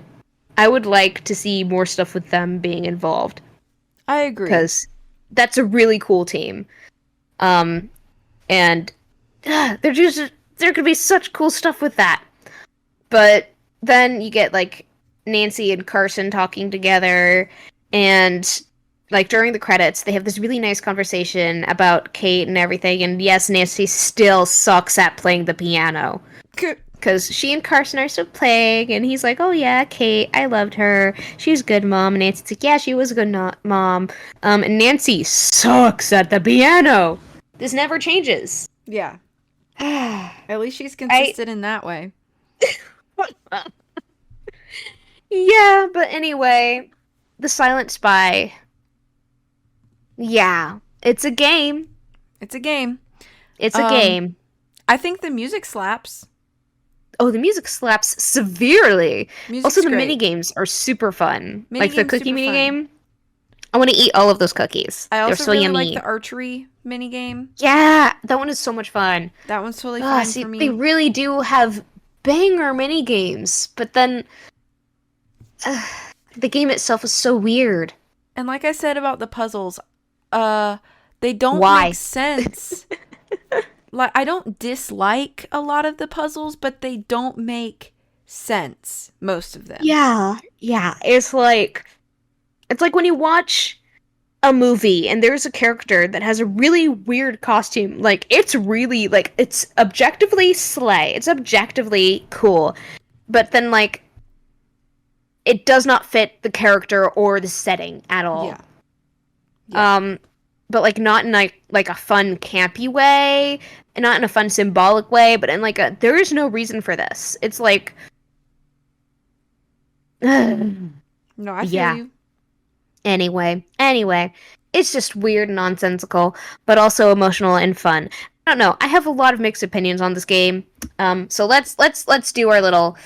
I would like to see more stuff with them being involved I agree. because that's a really cool team. And there could be such cool stuff with that. But then you get like Nancy and Carson talking together, and like during the credits, they have this really nice conversation about Kate and everything. And yes, Nancy still sucks at playing the piano because she and Carson are still playing, and he's like, "Oh yeah, Kate, I loved her. She was a good mom." And Nancy's like, "Yeah, she was a good mom." And Nancy sucks at the piano. This never changes. Yeah. At least she's consistent in that way. Yeah, but anyway, The Silent Spy. Yeah, it's a game. It's a game. It's a game. I think the music slaps. Oh, the music slaps severely. Music's Also, the great. mini games are super fun. Like the Minigame's cookie super mini fun. game. I want to eat all of those cookies. I They're also so really yummy. like the archery mini game. Yeah, that one is so much fun. That one's totally fine See, for me. they really do have banger mini games, but then the game itself is so weird. And like I said about the puzzles, they don't Why? make sense. Like I don't dislike a lot of the puzzles, but they don't make sense, most of them. Yeah. It's like when you watch a movie and there's a character that has a really weird costume. Like it's really like it's objectively slay. It's objectively cool. But then like it does not fit the character or the setting at all. Yeah. But like not in like a fun campy way, and not in a fun symbolic way, but in like a there is no reason for this. It's like No, I feel Yeah. you. Anyway, it's just weird and nonsensical, but also emotional and fun. I don't know. I have a lot of mixed opinions on this game. So let's do our little.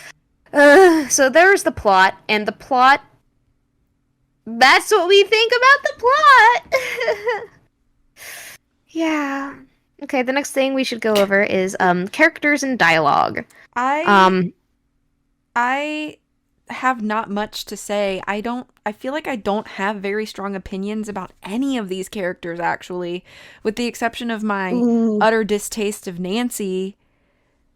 So there's the plot, and the plot. That's what we think about the plot. Yeah. Okay. The next thing we should go over is characters and dialogue. I have not much to say. I feel like I don't have very strong opinions about any of these characters actually, with the exception of my utter distaste of Nancy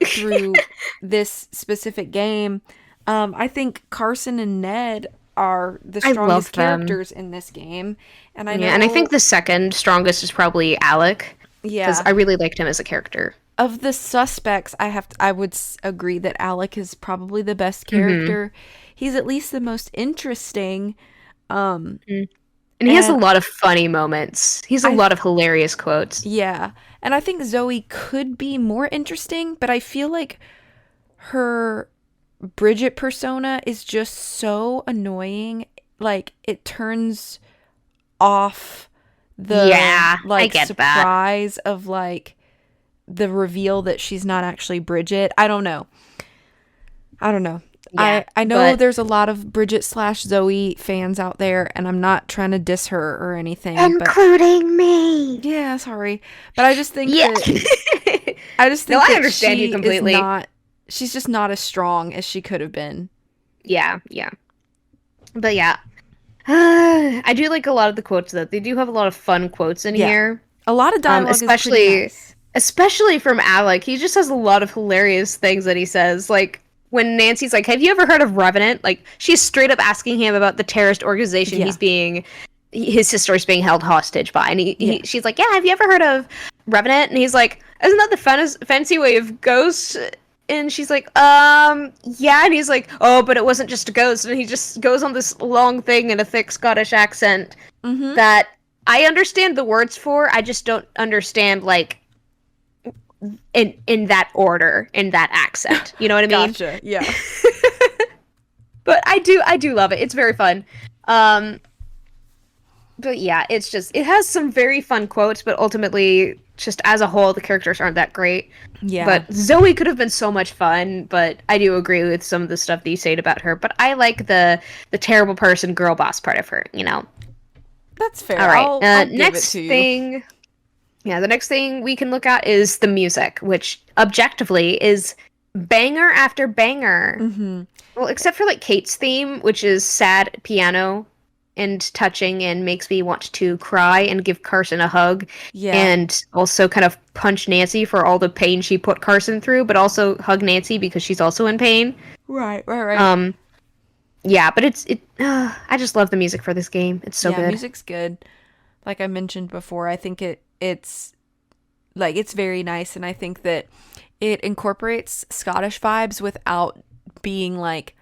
through this specific game. I think Carson and Ned are the I love strongest them. characters in this game. And I know Yeah, and I think the second strongest is probably Alec. yeah. Because I really liked him as a character. of the suspects, I would agree that Alec is probably the best character. He's at least the most interesting. Um, And he has a and lot of funny moments. He has a I, lot of hilarious quotes. yeah, and I think Zoe could be more interesting, but I feel like her Bridget persona is just so annoying. Like, it turns off the Yeah, I like get that. surprise of like the reveal that she's not actually Bridget. I don't know. I don't know. Yeah, I know but there's a lot of Bridget slash Zoe fans out there, and I'm not trying to diss her or anything, but including me. yeah, sorry. But I just think Yeah. that I just No, think I that understand you she is completely. not she's just not as strong as she could have been. Yeah, yeah. But yeah. I do like a lot of the quotes though. They do have a lot of fun quotes in Yeah. here. A lot of dialogue is pretty Especially nice. especially from Alec. He just has a lot of hilarious things that he says. Like when Nancy's like, "Have you ever heard of Revenant?" Like she's straight up asking him about the terrorist organization Yeah. his sister is being held hostage by, and Yeah. she's like, "Yeah, have you ever heard of Revenant?" And he's like, "Isn't that the fancy way of ghosts?" And she's like, yeah. And he's like, "Oh, but it wasn't just a ghost." And he just goes on this long thing in a thick Scottish accent Mhm. that I understand the words for. I just don't understand like in that order, in that accent. You know what I mean? Gotcha. Yeah. But I do love it. It's very fun. Um, but yeah, it's just it has some very fun quotes, but ultimately, just as a whole, the characters aren't that great. Yeah. But Zoe could have been so much fun. But I do agree with some of the stuff that you said about her. But I like the terrible person, girl boss part of her. You know. That's fair. All right. I'll give it Next to you. thing. Yeah, the next thing we can look at is the music, which objectively is banger after banger. Mhm. Well, except for like Kate's theme, which is sad piano and touching and makes me want to cry and give Carson a hug Yeah. and also kind of punch Nancy for all the pain she put Carson through, but also hug Nancy because she's also in pain. Right. Um yeah, but I just love the music for this game. It's so Yeah, good. music's good. Like I mentioned before, I think it's like it's very nice, and I think that it incorporates Scottish vibes without being like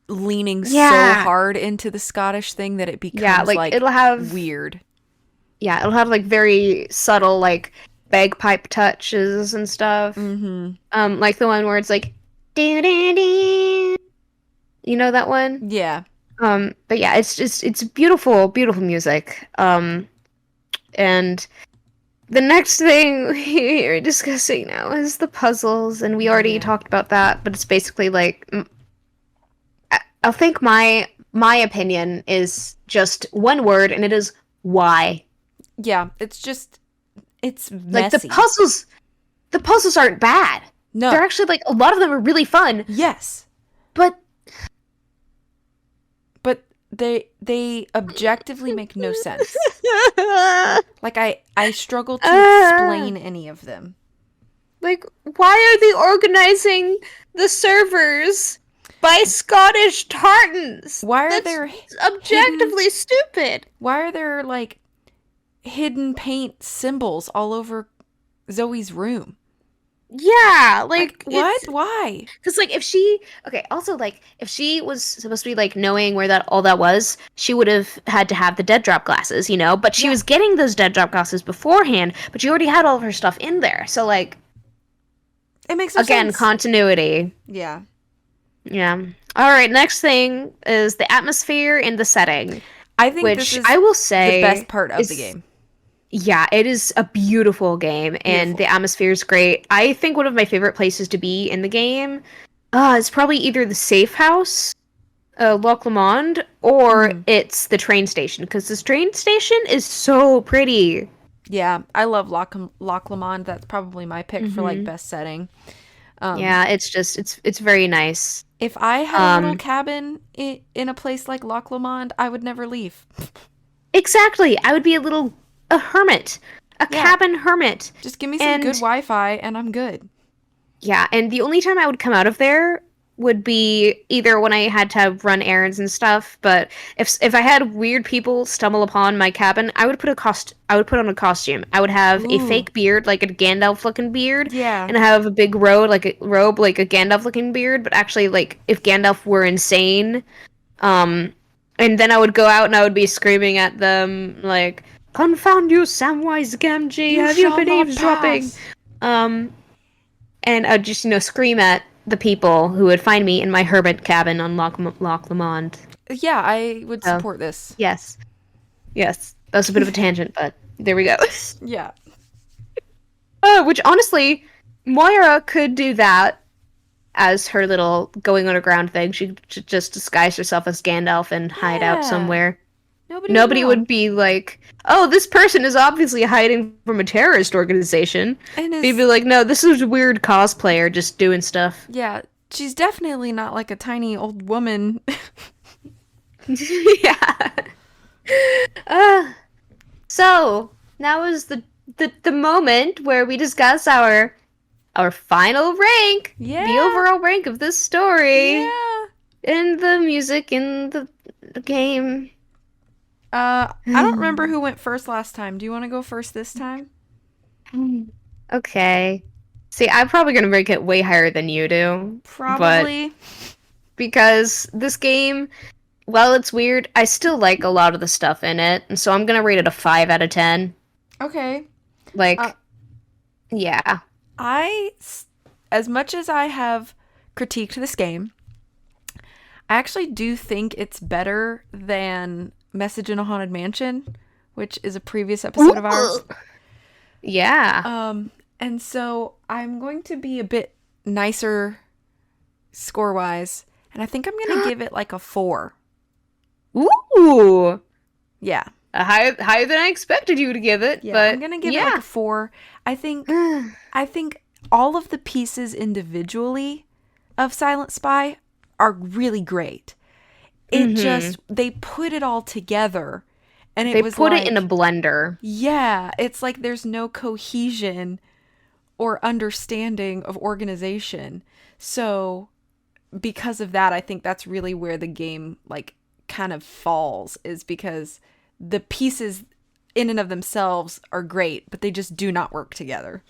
leaning so Yeah. hard into the Scottish thing that it Yeah, becomes like like it'll have weird. yeah, it'll have like very subtle like bagpipe touches and stuff. Mhm. Like the one where it's like doo doo doo. You know that one? Yeah. But yeah, it's beautiful, beautiful music. And the next thing we are discussing now is the puzzles, and we already Yeah. talked about that, but it's basically like I think my opinion is just one word, and it is why. Yeah, it's Like messy. the puzzles aren't bad. No. They're actually like a lot of them are really fun, Yes. but But they objectively make no sense. Like I struggle to explain any of them. like why are they organizing the servers by Scottish tartans? Why are That's there objectively stupid. Why are there like hidden paint symbols all over Zoe's room? Yeah, Like like what? it's Why? because like also like if she was supposed to be like knowing where that all that was, she would have had to have the dead drop glasses, you know. But she Yeah. was getting those dead drop glasses beforehand, but she already had all of her stuff in there. So like It makes no again, sense. continuity. Yeah. Yeah. All right. Next thing is the atmosphere and the setting, I think this which is I will the say best part of is the game. yeah, it is a beautiful game, and Beautiful. the atmosphere is great. I think one of my favorite places to be in the game is probably either the safe house, Loch Lomond, or it's the train station, because this train station is so pretty. Yeah, I love Loch Lomond. That's probably my pick for like best setting. Yeah, it's just it's very nice. If I had a little Um, cabin in a place like Loch Lomond, I would never leave. exactly. I would be a hermit, a Yeah. cabin hermit. Just give me some And good Wi-Fi and I'm good. yeah, and the only time I would come out of there would be either when I had to run errands and stuff, but if I had weird people stumble upon my cabin, I would put on a costume. I would have a Ooh. fake beard, like a Gandalf looking beard, Yeah. and I have a big robe like a Gandalf looking beard, but actually like if Gandalf were insane, um and then I would go out and I would be screaming at them like, "Confound you, Samwise Gamgee, You have you shall been not eavesdropping?" pass. Um and I'd just, scream at the people who would find me in my hermit cabin on Loch Lomond. Yeah, I would So, support this. yes. Yes. That was a bit of a tangent, but there we go. Yeah. Which, honestly, Moira could do that as her little going underground thing. She should just disguise herself as Gandalf and hide out Yeah. somewhere. Nobody would Nobody know. would be like, "Oh, this person is obviously hiding from a terrorist organization." And They'd be like, "No, this is a weird cosplayer just doing stuff." yeah, she's definitely not like a tiny old woman. Yeah. Uh, so now is the moment where we discuss our final rank, Yeah. the overall rank of this story, Yeah. and the music in the game. I don't remember who went first last time. Do you want to go first this time? Okay. See, I'm probably gonna rank it way higher than you do, but Probably. because this game, while it's weird, I still like a lot of the stuff in it, and so I'm gonna rate it a 5 out of 10. Okay. Like, Uh, yeah. As much as I have critiqued this game, I actually do think it's better than Message in a Haunted Mansion, which is a previous episode of ours. Yeah. And so I'm going to be a bit nicer score-wise, and I think I'm going to give it like a 4. Ooh. Yeah. Higher than I expected you to give it, Yeah, but I'm going to give it like a 4. I think all of the pieces individually of Silent Spy are really great. It just, they put it all together, and they put it in a blender. Yeah, it's like there's no cohesion or understanding of organization. So because of that, I think that's really where the game like kind of falls, is because the pieces in and of themselves are great, but they just do not work together.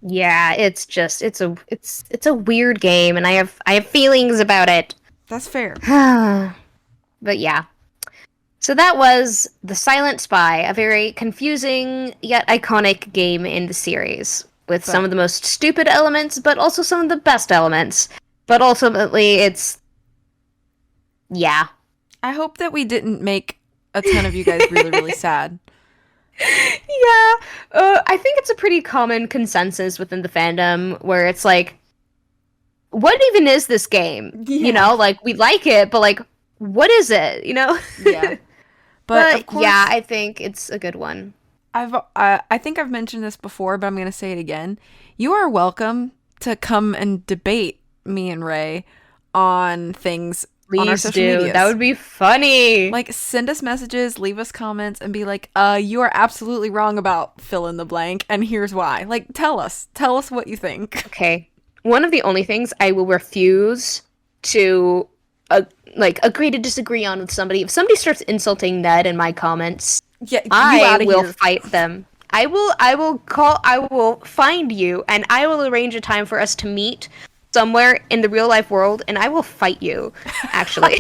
Yeah, it's a weird game, and I have feelings about it. That's fair. But yeah. So that was The Silent Spy, a very confusing yet iconic game in the series, with some of the most stupid elements, but also some of the best elements. But ultimately, yeah. I hope that we didn't make a ton of you guys really, really sad. Yeah, I think it's a pretty common consensus within the fandom where it's like, what even is this game? Yeah. You know, like, we like it, but like, what is it? You know? Yeah. But of course, yeah, I think it's a good one. I think I've mentioned this before, but I'm going to say it again. You are welcome to come and debate me and Ray on things on our Please social do. medias. That would be funny. Like, send us messages, leave us comments, and be like, you are absolutely wrong about fill in the blank, and here's why. Like, tell us what you think. Okay. One of the only things I will refuse to agree to disagree on with somebody, if somebody starts insulting Ned in my comments, Yeah, you I outta will here. fight them. I will find you, and I will arrange a time for us to meet somewhere in the real life world, and I will fight you, actually.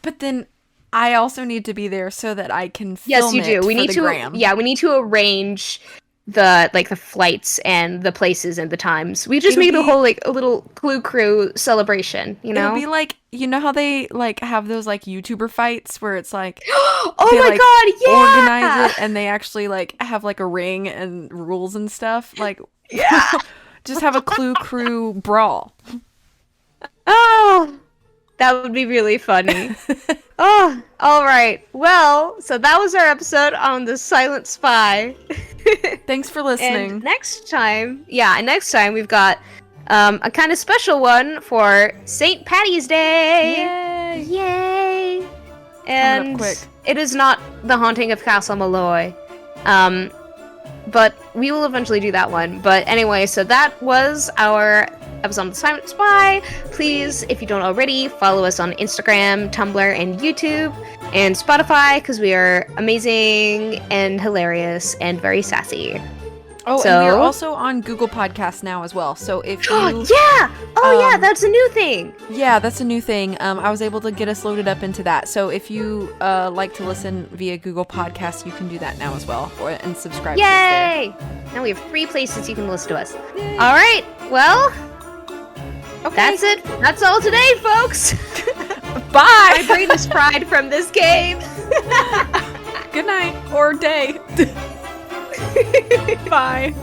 But then I also need to be there so that I can Yes, film you do. it We for need the to gram. Yeah, we need to arrange the flights and the places and the times. We just It'll make it a be- whole a little Clue Crew celebration, you know? It'll be like, you know how they like have those like YouTuber fights where it's like Oh they, my like, god, yeah! organize it and they actually like have like a ring and rules and stuff. Like, Yeah! just have a Clue Crew brawl. Oh, that would be really funny. Oh, all right. Well, so that was our episode on The Silent Spy. Thanks for listening. And next time we've got a kind of special one for St. Patty's Day. Yay! Yay! Coming And up quick. it is not The Haunting of Castle Malloy. But we will eventually do that one. But anyway, so that was our episode of The Silent Spy. Please, if you don't already, follow us on Instagram, Tumblr, and YouTube, and Spotify, because we are amazing and hilarious and very sassy. Oh, and we're also on Google Podcasts now as well. So if you... yeah! Oh, yeah, that's a new thing! Yeah, that's a new thing. I was able to get us loaded up into that. So if you like to listen via Google Podcasts, you can do that now as well. And subscribe to us there. Yay! Now we have 3 places you can listen to us. Yay. All right, well, okay. That's it. That's all today, folks. Bye! My brain is fried from this game. Good night. Or day. Bye.